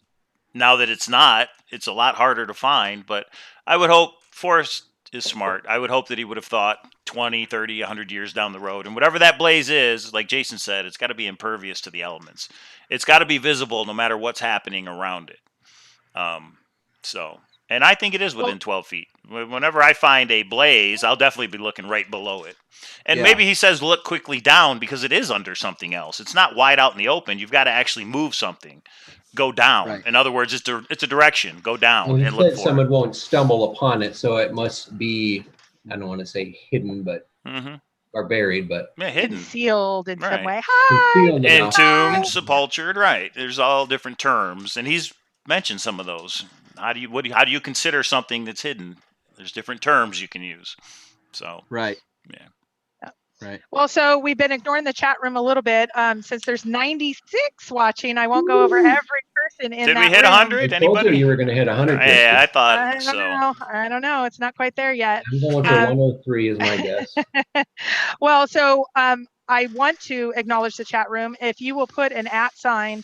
now that it's not, it's a lot harder to find. But I would hope Forrest is smart. I would hope that he would have thought 20, 30, 100 years down the road. And whatever that blaze is, like Jason said, it's got to be impervious to the elements. It's got to be visible no matter what's happening around it. And I think it is within 12 feet. Whenever I find a blaze, I'll definitely be looking right below it. And maybe he says look quickly down because it is under something else. It's not wide out in the open. You've got to actually move something. Go down. Right. In other words, it's a direction. Go down Well, he and look said for someone it. won't stumble upon it, so it must be, I don't want to say hidden, but or buried, but hidden. Concealed in some Right. way. Hi. Entombed, sepultured, right. There's all different terms. And he's mentioned some of those. How do you consider something that's hidden? There's different terms you can use. So Right. Yeah. Right. Well, so we've been ignoring the chat room a little bit. Since there's 96 watching, I won't go over every person in Did that we hit room. 100? I told Anybody? you were going to hit 100. Yeah, I thought I don't so. know. I don't know. It's not quite there yet. I'm going for 103 is my guess. Well, so I want to acknowledge the chat room. If you will put an @ sign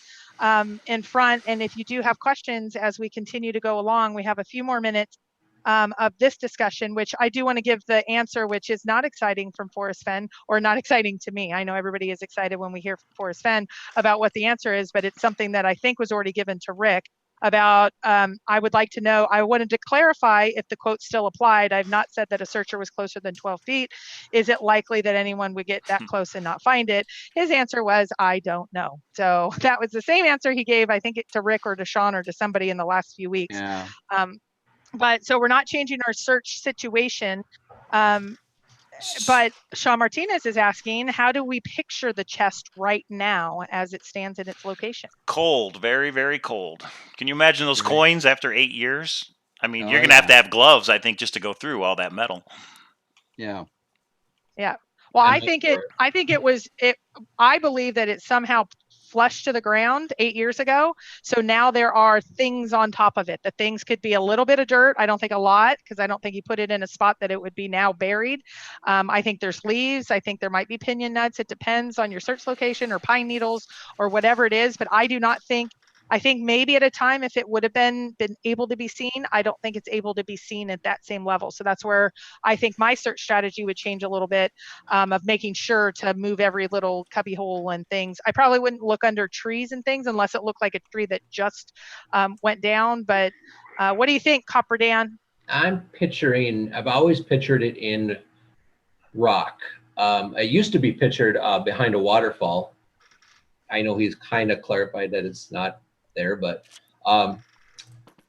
in front, and if you do have questions as we continue to go along, we have a few more minutes of this discussion, which I do want to give the answer, which is not exciting from Forrest Fenn, or not exciting to me. I know everybody is excited when we hear from Forrest Fenn about what the answer is, but it's something that I think was already given to Rick about, I would like to know, I wanted to clarify if the quote still applied. I've not said that a searcher was closer than 12 feet. Is it likely that anyone would get that close and not find it? His answer was, I don't know. So that was the same answer he gave, I think, to Rick or to Sean or to somebody in the last few weeks. Yeah. But so we're not changing our search situation. But Sean Martinez is asking, how do we picture the chest right now as it stands in its location? Cold, very, very cold. Can you imagine those coins after 8 years? I mean, you're going to have gloves, I think, just to go through all that metal. Yeah. Yeah. Well, I believe that it somehow flushed to the ground 8 years ago. So now there are things on top of it. The things could be a little bit of dirt. I don't think a lot, because I don't think he put it in a spot that it would be now buried. I think there's leaves. I think there might be pinion nuts. It depends on your search location or pine needles or whatever it is. But I do not think, I think maybe at a time, if it would have been able to be seen, I don't think it's able to be seen at that same level. So that's where I think my search strategy would change a little bit, of making sure to move every little cubby hole and things. I probably wouldn't look under trees and things unless it looked like a tree that just went down. But what do you think, Copper Dan? I've always pictured it in rock. It used to be pictured behind a waterfall. I know he's kind of clarified that it's not there, but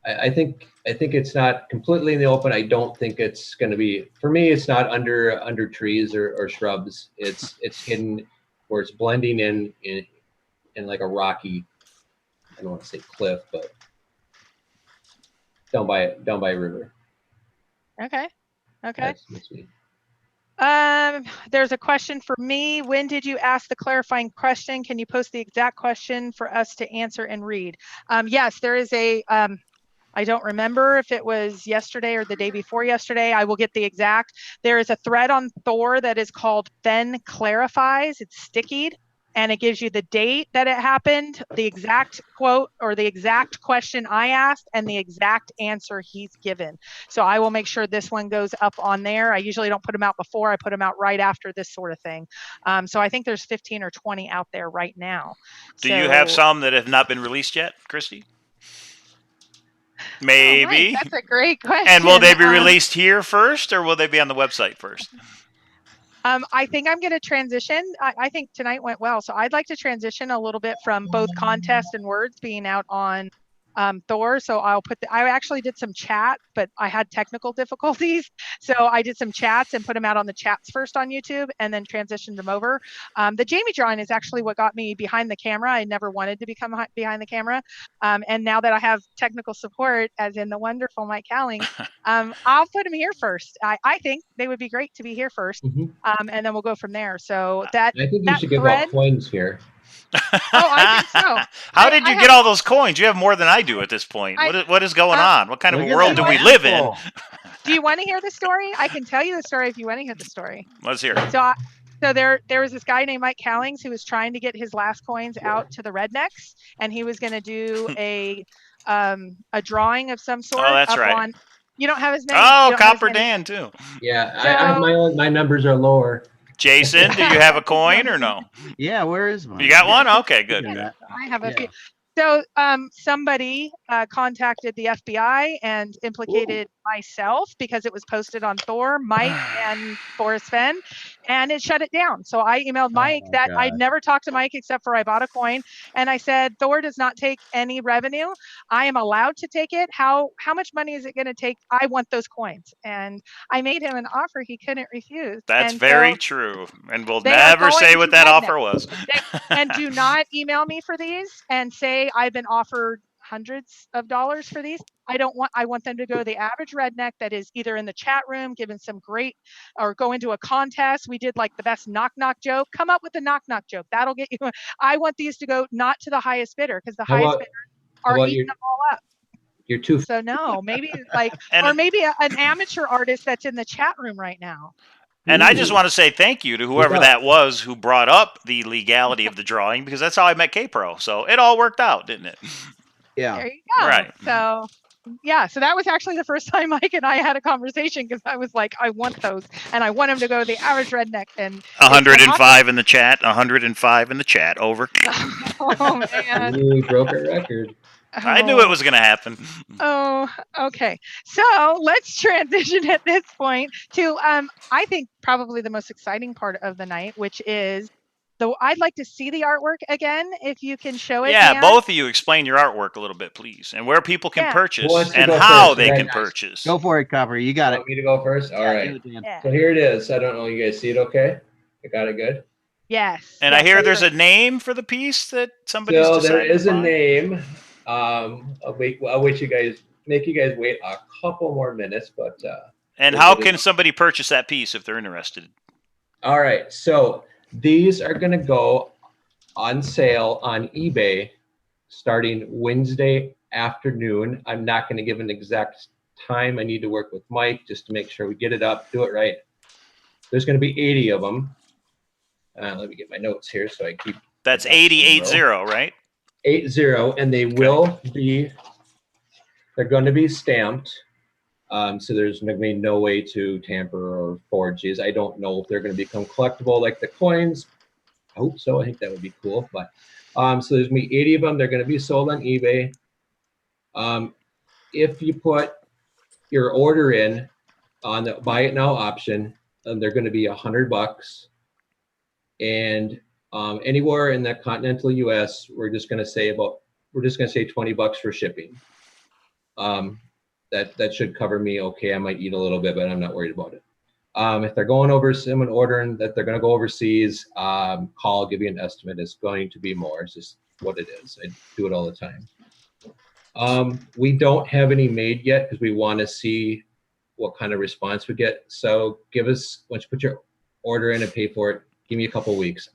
I think it's not completely in the open. I don't think it's going to be, for me, it's not under trees or shrubs. It's hidden, or it's blending in like a rocky, I don't want to say cliff, but down by a river. Okay. That's me. There's a question for me. When did you ask the clarifying question? Can you post the exact question for us to answer and read? Yes, there is a, I don't remember if it was yesterday or the day before yesterday. I will get the exact. There is a thread on Thor that is called Fenn Clarifies. It's stickied, and it gives you the date that it happened, the exact quote or the exact question I asked, and the exact answer he's given. So I will make sure this one goes up on there. I usually don't put them out before. I put them out right after this sort of thing. So I think there's 15 or 20 out there right now. Do you have some that have not been released yet, Christy? Maybe. Oh, Mike, that's a great question. And will they be released here first, or will they be on the website first? I think I'm going to transition. I think tonight went well. So I'd like to transition a little bit from both contest and words being out on Thor. So I actually did some chat, but I had technical difficulties. So I did some chats and put them out on the chats first on YouTube and then transitioned them over. The Jamie drawing is actually what got me behind the camera. I never wanted to become behind the camera. And now that I have technical support, as in the wonderful Mike Cowling, I'll put them here first. I think they would be great to be here first. And then we'll go from there. So I think you should give out coins here. Oh, I think so. How did you get all those coins? You have more than I do at this point. What is going on? What kind of a world do we live in? Do you want to hear the story? I can tell you the story if you want to hear the story. Let's hear it. So there was this guy named Mike Cowlings who was trying to get his last coins out to the rednecks, and he was going to do a drawing of some sort. Oh, that's right. You don't have his name? Oh, Copper Dan too. Yeah, my numbers are lower. Jason, do you have a coin or no? Yeah, where is mine? You got one? Okay, good. I have a few. So somebody contacted the FBI and implicated myself because it was posted on Thor, Mike, and Forrest Fenn, and it shut it down. So I emailed Mike that I'd never talked to Mike except for I bought a coin, and I said, Thor does not take any revenue. I am allowed to take it. How much money is it going to take? I want those coins. And I made him an offer he couldn't refuse. That's very true. And we'll never say what that offer was. And do not email me for these and say I've been offered hundreds of dollars for these. I want them to go to the average redneck that is either in the chat room, given some great, or go into a contest. We did like the best knock knock joke. Come up with a knock knock joke. That'll get you. I want these to go not to the highest bidder, because the highest bidders are eating them all up. You're too. So no, maybe or maybe an amateur artist that's in the chat room right now. And I just want to say thank you to whoever that was who brought up the legality of the drawing, because that's how I met Kpro. So it all worked out, didn't it? Yeah. There you go. Right. So yeah, so that was actually the first time Mike and I had a conversation, because I was like, I want those, and I want him to go to the average redneck. And 105 in the chat. 105 in the chat. Over. Oh man. You broke a record. I knew it was going to happen. Oh, okay. So let's transition at this point to, I think, probably the most exciting part of the night, which is, I'd like to see the artwork again, if you can show it. Yeah, Dan. both of you explain your artwork a little bit, please, and where people can purchase and go how first? they can purchase. Go for it, Copper. You got it. Want me to go first? All right. Yeah. So here it is. I don't know. You guys see it okay? I got it good? Yes. And I hear there's a name for the piece that somebody's So decided there is a upon. name. I'll wait you guys, make you guys wait a couple more minutes, but and how can somebody purchase that piece if they're interested? All right, so these are going to go on sale on eBay starting Wednesday afternoon. I'm not going to give an exact time. I need to work with Mike just to make sure we get it up, do it right. There's going to be 80 of them. Let me get my notes here so I keep. That's 80, right? 80, and they will be, they're going to be stamped. So there's going to be no way to tamper or forge these. I don't know if they're going to become collectible like the coins. I hope so. I think that would be cool. But so there's going to be 80 of them. They're going to be sold on eBay. If you put your order in on the buy it now option, they're going to be $100. And anywhere in the continental U.S., we're just going to say $20 for shipping. That should cover me okay. I might eat a little bit, but I'm not worried about it. If they're going over, someone ordering that they're going to go overseas, call, give you an estimate. It's going to be more. It's just what it is. I do it all the time. We don't have any made yet because we want to see what kind of response we get. So give us, once you put your order in and pay for it, give me a couple weeks.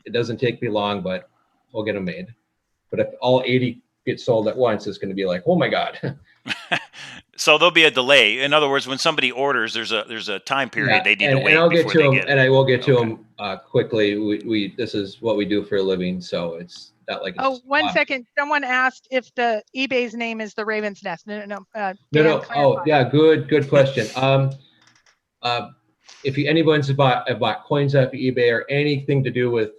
It doesn't take me long, but we'll get them made. But if all 80 get sold at once, it's going to be like, oh my God. So there'll be a delay. In other words, when somebody orders, there's a time period they need to wait. And I'll get to them, and I will get to Okay. them quickly. This is what we do for a living, so it's not like. Oh, one second. Someone asked if the eBay's name is the Raven's Nest. No. No. Dan, Oh, yeah. Good question. If anyone's bought coins off eBay or anything to do with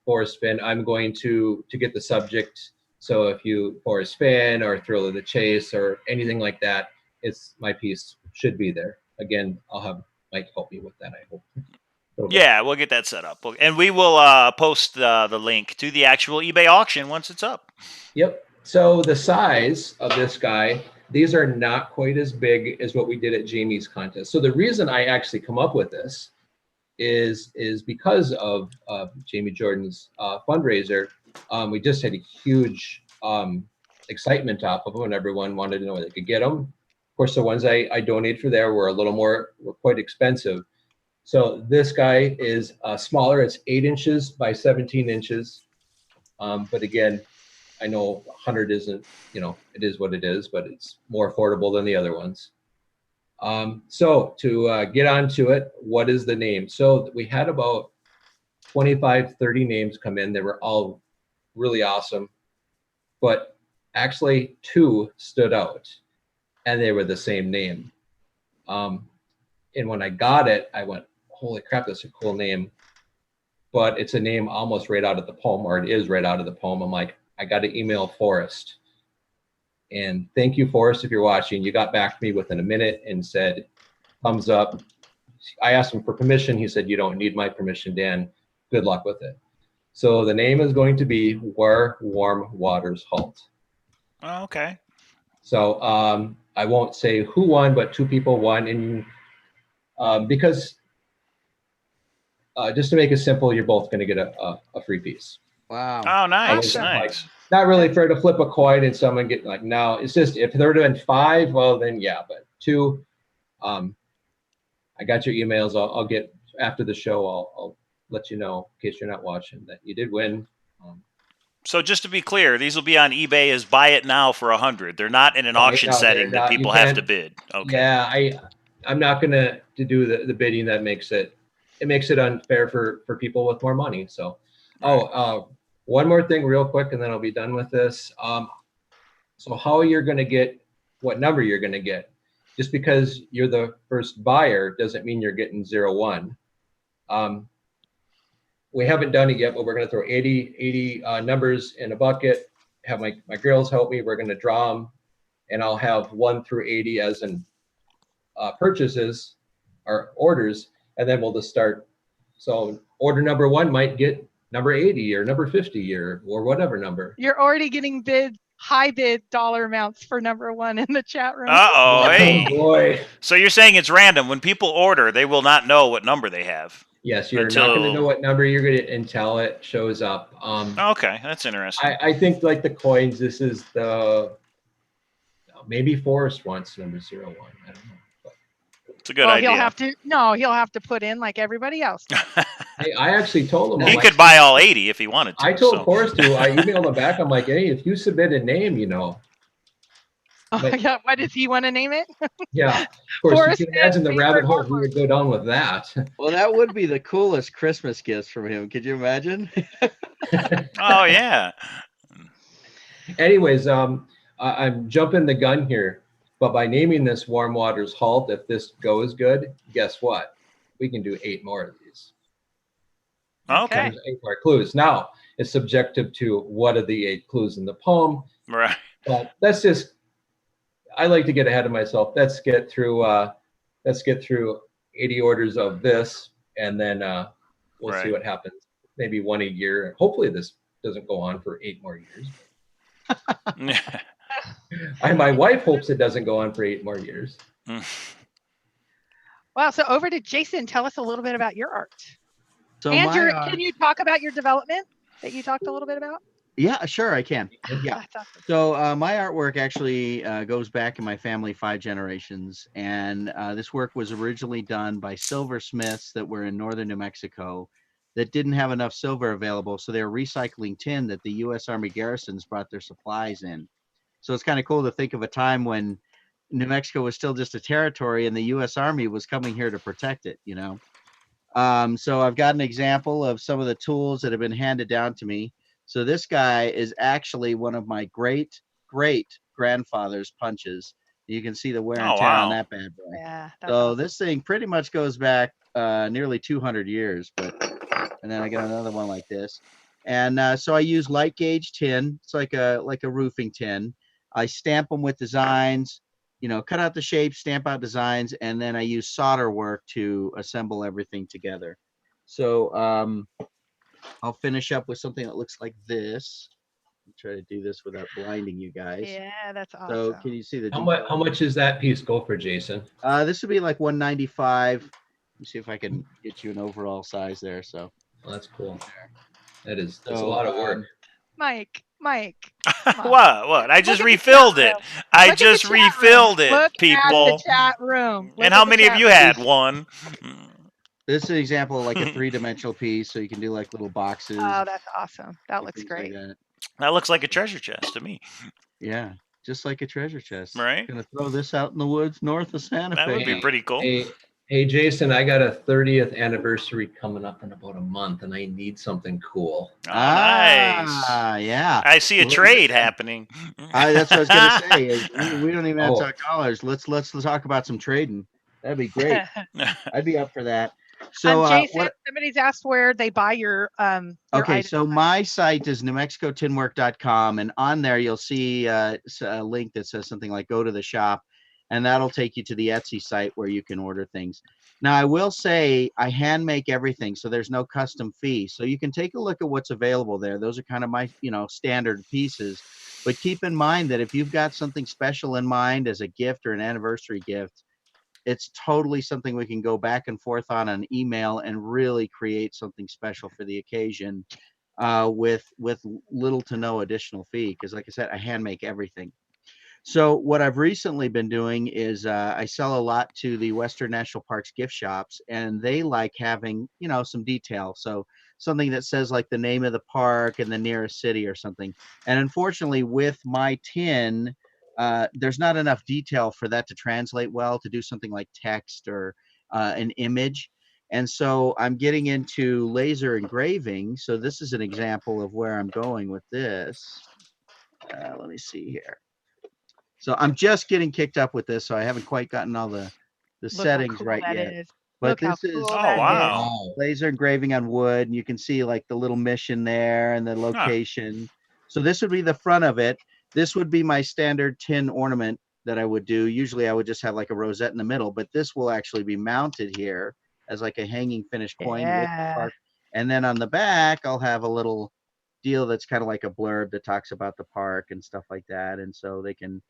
Forrest Finn, I'm going to get the subject So if you Forrest Fan or Thrill of the Chase or anything like that, my piece should be there. Again, I'll have Mike help me with that, I hope. Yeah, we'll get that set up. And we will post the link to the actual eBay auction once it's up. Yep. So the size of this guy, these are not quite as big as what we did at Jamie's contest. So the reason I actually come up with this is because of Jamie Jordan's fundraiser. We just had a huge excitement off of them, and everyone wanted to know where they could get them. Of course, the ones I donated for there were were quite expensive. So this guy is smaller. It's 8 inches by 17 inches. But again, I know 100 isn't, it is what it is, but it's more affordable than the other ones. So to get onto it, what is the name? So we had about 25, 30 names come in. They were all really awesome, but actually 2 stood out, and they were the same name. And when I got it, I went, holy crap, that's a cool name. But it's a name almost right out of the poem, or it is right out of the poem. I'm like, I got to email Forrest. And thank you, Forrest, if you're watching. You got back to me within a minute and said, thumbs up. I asked him for permission. He said, you don't need my permission, Dan. Good luck with it. So the name is going to be Where Warm Waters Halt. Oh, okay. So I won't say who won, but 2 people won. And because just to make it simple, you're both going to get a free piece. Wow. Oh, nice, Awesome. nice. Not really fair to flip a coin and someone get like, no, it's just if there would have been 5, well then yeah, but 2, I got your emails. I'll get after the show. I'll let you know in case you're not watching that you did win. So just to be clear, these will be on eBay as buy it now for 100. They're not in an auction setting that people have to bid. Okay. Yeah, I'm not gonna do the bidding. That makes it unfair for people with more money. So, right. One more thing real quick, and then I'll be done with this. So how you're gonna get what number you're gonna get? Just because you're the first buyer doesn't mean you're getting 01. We haven't done it yet, but we're going to throw 80 numbers in a bucket, have my girls help me. We're going to draw them, and I'll have 1 through 80 as in purchases or orders, and then we'll just start. So order number 1 might get number 80 or number 50 or whatever number. You're already getting high bid dollar amounts for number 1 in the chat room. Uh-oh. Hey. Oh, boy. So you're saying it's random. When people order, they will not know what number they have. Yes, you're not going to know what number you're going to until it shows up. Okay, that's interesting. I think like the coins, this is maybe Forrest wants number 01. I don't know. But. It's a good idea. He'll have to put in like everybody else. I actually told him. He could buy all 80 if he wanted to. I told Forrest to. I emailed him back. I'm like, hey, if you submit a name, Yeah, what does he want to name it? Yeah, of course. Forrest, you can imagine the rabbit hole we would go down with that. Well, that would be the coolest Christmas gifts from him. Could you imagine? Oh yeah. Anyways, I'm jumping the gun here, but by naming this Warm Waters Halt, if this goes good, guess what? We can do 8 more of these. Okay. 8 more clues. Now it's subjective to what are the 8 clues in the poem. Right. But that's just. I like to get ahead of myself. Let's get through 80 orders of this, and then we'll see what happens. Maybe 1 a year. Hopefully this doesn't go on for 8 more years. My wife hopes it doesn't go on for 8 more years. Wow. So over to Jason. Tell us a little bit about your art. So and can you talk about your development that you talked a little bit about? Yeah, sure, I can. Yeah. Awesome. So my artwork actually goes back in my family 5 generations, and this work was originally done by silversmiths that were in northern New Mexico that didn't have enough silver available, so they were recycling tin that the U.S. Army garrisons brought their supplies in. So it's kind of cool to think of a time when New Mexico was still just a territory and the U.S. Army was coming here to protect it, So I've got an example of some of the tools that have been handed down to me. So this guy is actually one of my great grandfather's punches. You can see the wear and tear on that bad boy. Yeah. So this thing pretty much goes back nearly 200 years. And then I got another one like this. And so I use light gauge tin. It's like a roofing tin. I stamp them with designs, cut out the shapes, stamp out designs, and then I use solder work to assemble everything together. So I'll finish up with something that looks like this. I'll try to do this without blinding you guys. Yeah, that's awesome. So can you see the How much does that piece go for, Jason? This would be like $195. Let me see if I can get you an overall size there. So that's cool. That's a lot of work. Mike. What? I just refilled it. I just refilled it, Look people. at the chat room. And how many of you had one? This is an example of like a three-dimensional piece, so you can do like little boxes. Oh, that's awesome. That looks great. Like that looks like a treasure chest to me. Yeah, just like a treasure chest. Right? Gonna throw this out in the woods north of Santa Fe. That would be pretty cool. Hey, Jason, I got a 30th anniversary coming up in about a month, and I need something cool. Nice. Yeah. I see a trade happening. That's what I was gonna say. We don't even have to talk dollars. Let's talk about some trading. That'd be great. I'd be up for that. So Jason, somebody's asked where they buy your okay, so my site is newmexicotinwork.com, and on there you'll see a link that says something like go to the shop, and that'll take you to the Etsy site where you can order things. Now I will say I hand make everything, so there's no custom fee. So you can take a look at what's available there. Those are kind of my standard pieces, but keep in mind that if you've got something special in mind as a gift or an anniversary gift, it's totally something we can go back and forth on an email and really create something special for the occasion with little to no additional fee. Because like I said, I hand make everything. So what I've recently been doing is I sell a lot to the Western National Parks gift shops, and they like having, some detail. So something that says like the name of the park and the nearest city or something. And unfortunately with my tin, there's not enough detail for that to translate well to do something like text or an image. And so I'm getting into laser engraving. So this is an example of where I'm going with this. Let me see here. So I'm just getting kicked up with this, so I haven't quite gotten all the settings right yet. But this is laser engraving on wood, and you can see like the little mission there and the location. So this would be the front of it. This would be my standard tin ornament that I would do. Usually I would just have like a rosette in the middle, but this will actually be mounted here as like a hanging finished coin with the park. And then on the back, I'll have a little deal that's kind of like a blurb that talks about the park and stuff like that. And so they can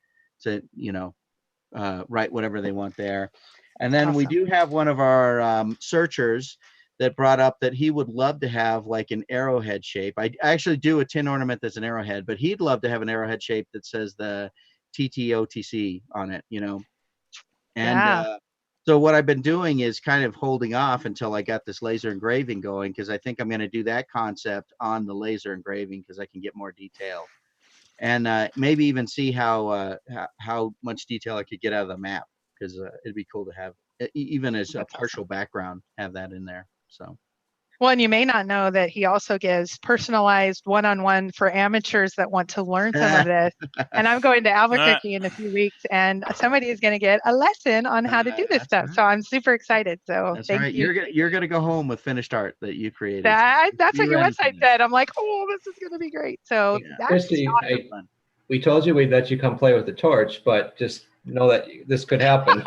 write whatever they want there. And then we do have one of our searchers that brought up that he would love to have like an arrowhead shape. I actually do a tin ornament that's an arrowhead, but he'd love to have an arrowhead shape that says the TTOTC on it, And so what I've been doing is kind of holding off until I got this laser engraving going, because I think I'm going to do that concept on the laser engraving because I can get more detail. And maybe even see how much detail I could get out of the map, because it'd be cool to have, even as a partial background, have that in there. So. Well, and you may not know that he also gives personalized one-on-one for amateurs that want to learn some of this. And I'm going to Albuquerque in a few weeks, and somebody is going to get a lesson on how to do this stuff. Right. So I'm super excited. So thank you. You're going to go home with finished art that you created. That's what your website said. I'm like, oh, this is going to be great. So that's Christy, awesome. We told you we'd let you come play with the torch, but just know that this could happen.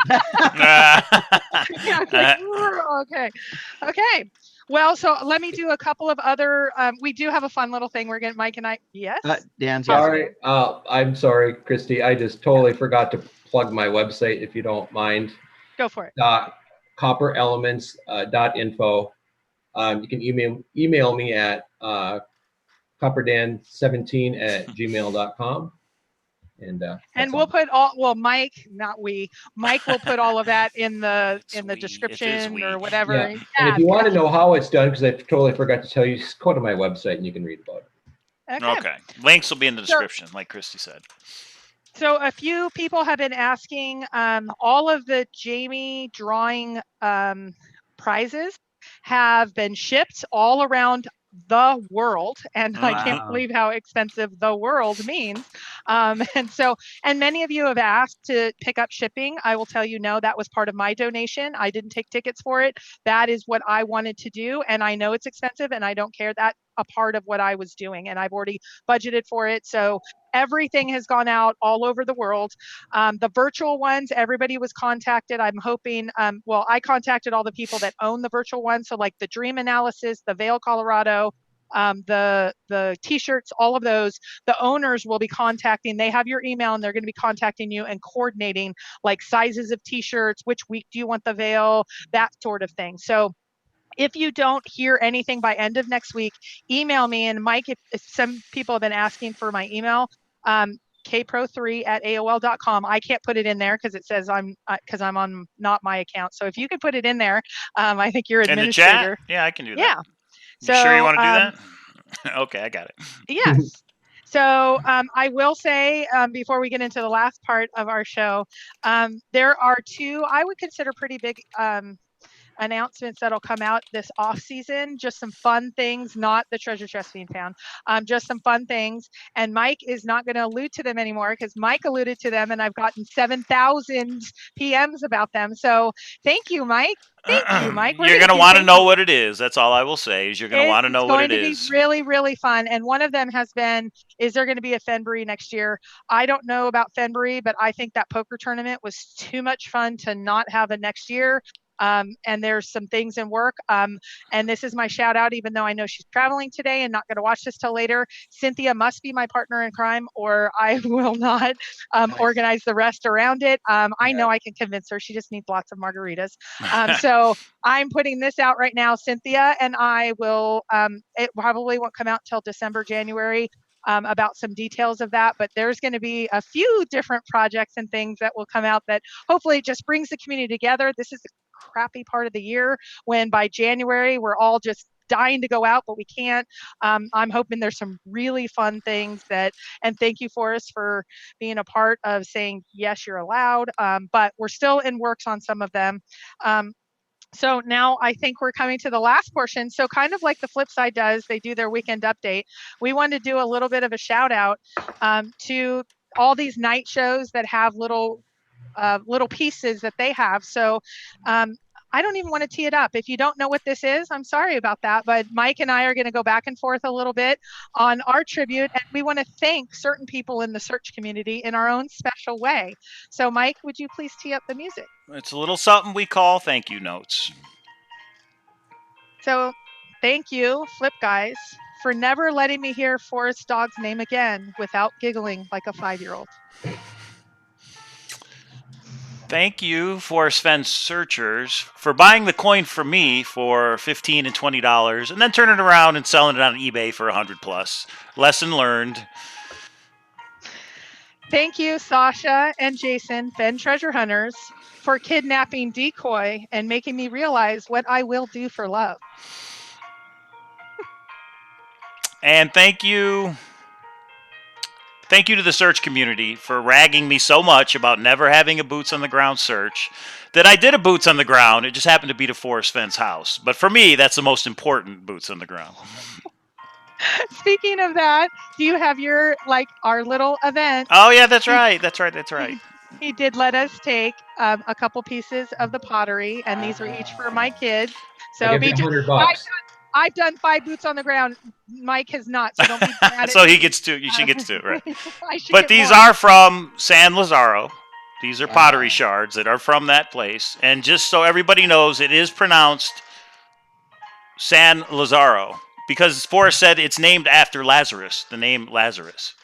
Okay. Well, so let me do a couple of other. We do have a fun little thing. We're going to, Mike and I. Yes. Dan. Sorry. I'm sorry, Christy. I just totally forgot to plug my website. If you don't mind. Go for it. Copperelements.info. You can email me at copperdan17@gmail.com. And we'll put Mike will put all of that in the description or whatever. Yeah. And if you want to know how it's done, because I totally forgot to tell you, just go to my website and you can read about it. Okay. Links will be in the description, like Christy said. So a few people have been asking, all of the Jamie drawing prizes have been shipped all around the world, and wow. I can't believe how expensive the world means. And many of you have asked to pick up shipping. I will tell you, no, that was part of my donation. I didn't take tickets for it. That is what I wanted to do, and I know it's expensive, and I don't care that a part of what I was doing, and I've already budgeted for it. So everything has gone out all over the world. The virtual ones, everybody was contacted. I'm hoping, well, I contacted all the people that own the virtual ones. So like the Dream Analysis, the Vail, Colorado, the t-shirts, all of those, the owners will be contacting. They have your email and they're going to be contacting you and coordinating like sizes of t-shirts, which week do you want the Vail, that sort of thing. So if you don't hear anything by end of next week, email me. And Mike, if some people have been asking for my email, kpro3@aol.com. I can't put it in there because it says I'm on not my account. So if you could put it in there, I think you're administrator. In the chat? Yeah, I can do that. Yeah. You sure you want to do that? Okay, I got it. Yes. So I will say before we get into the last part of our show, there are two I would consider pretty big announcements that'll come out this off season. Just some fun things, not the treasure chest being found, just some fun things. And Mike is not going to allude to them anymore because Mike alluded to them and I've gotten 7,000 PMs about them. So thank you, Mike. Thank you, Mike. You're going to want to know what it is. That's all I will say is you're going to want to know what it is. It's going to be really, really fun. And one of them has been, is there going to be a Fenbury next year? I don't know about Fenbury, but I think that poker tournament was too much fun to not have a next year. And there's some things in work. And this is my shout out, even though I know she's traveling today and not going to watch this till later. Cynthia must be my partner in crime or I will not organize the rest around it. I know I can convince her. She just needs lots of margaritas. So I'm putting this out right now, Cynthia, and I will, it probably won't come out till December, January. About some details of that, but there's going to be a few different projects and things that will come out that hopefully just brings the community together. This is the crappy part of the year when by January we're all just dying to go out, but we can't. I'm hoping there's some really fun things that, and thank you, Forrest, for being a part of saying, yes, you're allowed, but we're still in works on some of them. So now I think we're coming to the last portion. So kind of like the flip side does, they do their weekend update. We want to do a little bit of a shout out to all these night shows that have little pieces that they have. So I don't even want to tee it up. If you don't know what this is, I'm sorry about that. But Mike and I are going to go back and forth a little bit on our tribute. And we want to thank certain people in the search community in our own special way. So Mike, would you please tee up the music? It's a little something we call thank you notes. So thank you, Flip Guys, for never letting me hear Forrest Dog's name again without giggling like a 5-year-old. Thank you, Forrest Fence Searchers, for buying the coin from me for $15 and $20 and then turning around and selling it on eBay for $100+. Lesson learned. Thank you, Sasha and Jason, Fen Treasure Hunters, for kidnapping Decoy and making me realize what I will do for love. And thank you to the search community for ragging me so much about never having a boots on the ground search that I did a boots on the ground. It just happened to be to Forrest Fence house. But for me, that's the most important boots on the ground. Speaking of that, do you have your, our little event? Oh, yeah, that's right. He did let us take a couple pieces of the pottery, and these are each for my kids. So $100. I've done 5 boots on the ground. Mike has not, so don't be mad. So he gets 2. She gets 2, right? But these are from San Lazaro. These are pottery shards that are from that place. And just so everybody knows, it is pronounced San Lazaro because Forrest said it's named after Lazarus, the name Lazarus.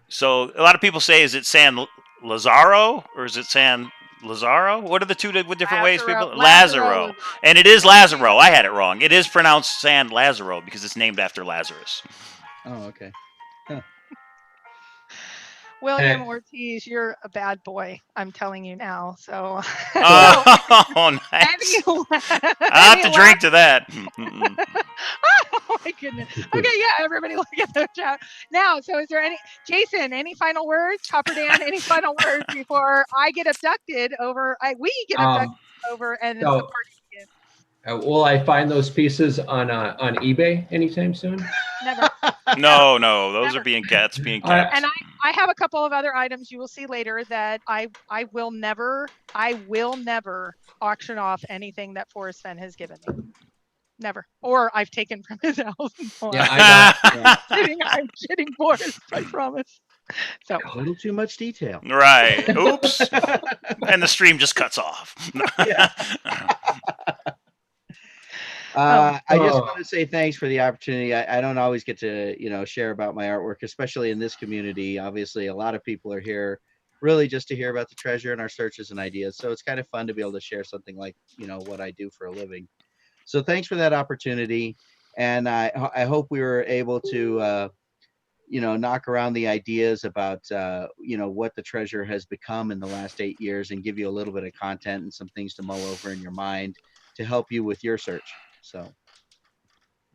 So a lot of people say, is it San Lazaro or is it San Lazaro? What are the two different ways people? Lazaro. And it is Lazaro. I had it wrong. It is pronounced San Lazaro because it's named after Lazarus. Oh, okay. William Ortiz, you're a bad boy. I'm telling you now. So. Oh, nice. I'll have to drink to that. Oh my goodness. Okay, yeah, everybody look at the chat. Now, so is there Jason, any final words? Copper Dan, any final words before I get abducted over, we get abducted over and the party begins? Will I find those pieces on eBay anytime soon? Never. No, those are being kept. And I have a couple of other items you will see later that I will never auction off anything that Forrest Fenn has given me. never. Or I've taken from his house. Yeah, I I'm kidding, Forrest. I promise. So A little too much detail. Right. Oops. And the stream just cuts off. Yeah. I just want to say thanks for the opportunity. I don't always get to, share about my artwork, especially in this community. Obviously, a lot of people are here really just to hear about the treasure and our searches and ideas. So it's kind of fun to be able to share something like, what I do for a living. So thanks for that opportunity. And I hope we were able to, knock around the ideas about, what the treasure has become in the last 8 years and give you a little bit of content and some things to mull over in your mind to help you with your search. So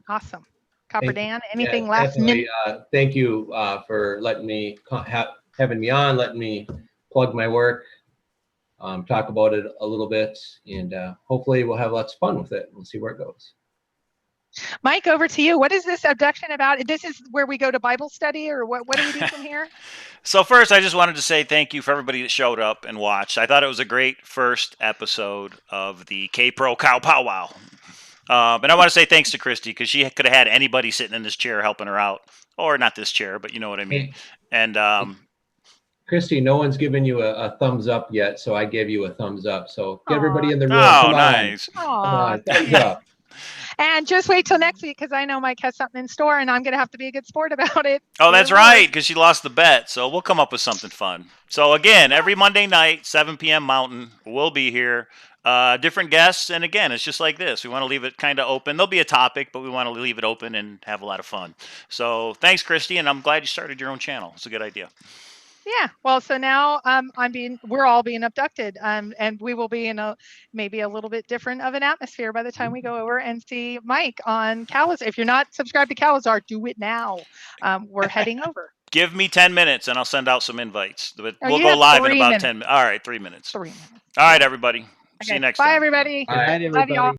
awesome. Copper Dan, anything last definitely. minute? Thank you for letting me having me on, letting me plug my work, talk about it a little bit, and hopefully we'll have lots of fun with it. We'll see where it goes. Mike, over to you. What is this abduction about? This is where we go to Bible study, or what do we do from here? So first, I just wanted to say thank you for everybody that showed up and watched. I thought it was a great first episode of the Kpro Cow Pow Wow. And I want to say thanks to Christy, because she could have had anybody sitting in this chair helping her out. Or not this chair, but you know what I mean. And Christy, no one's given you a thumbs up yet, so I gave you a thumbs up. So get everybody in the room. Oh, Come nice. on. Come on, thumbs up. And just wait till next week, because I know Mike has something in store, and I'm going to have to be a good sport about it. Oh, that's right, because she lost the bet. So we'll come up with something fun. So again, every Monday night, 7 p.m. Mountain, we'll be here. Different guests, and again, it's just like this. We want to leave it kind of open. There'll be a topic, but we want to leave it open and have a lot of fun. So thanks, Christy, and I'm glad you started your own channel. It's a good idea. Yeah. Well, so now we're all being abducted, and we will be in maybe a little bit different of an atmosphere by the time we go over and see Mike on Calazar. If you're not subscribed to Calazar, do it now. We're heading over. Give me 10 minutes and I'll send out some invites. We'll go live in about 10 minutes. All right, 3 minutes. 3 minutes. All right, everybody. See you next time. Bye, everybody. Bye, Love y'all.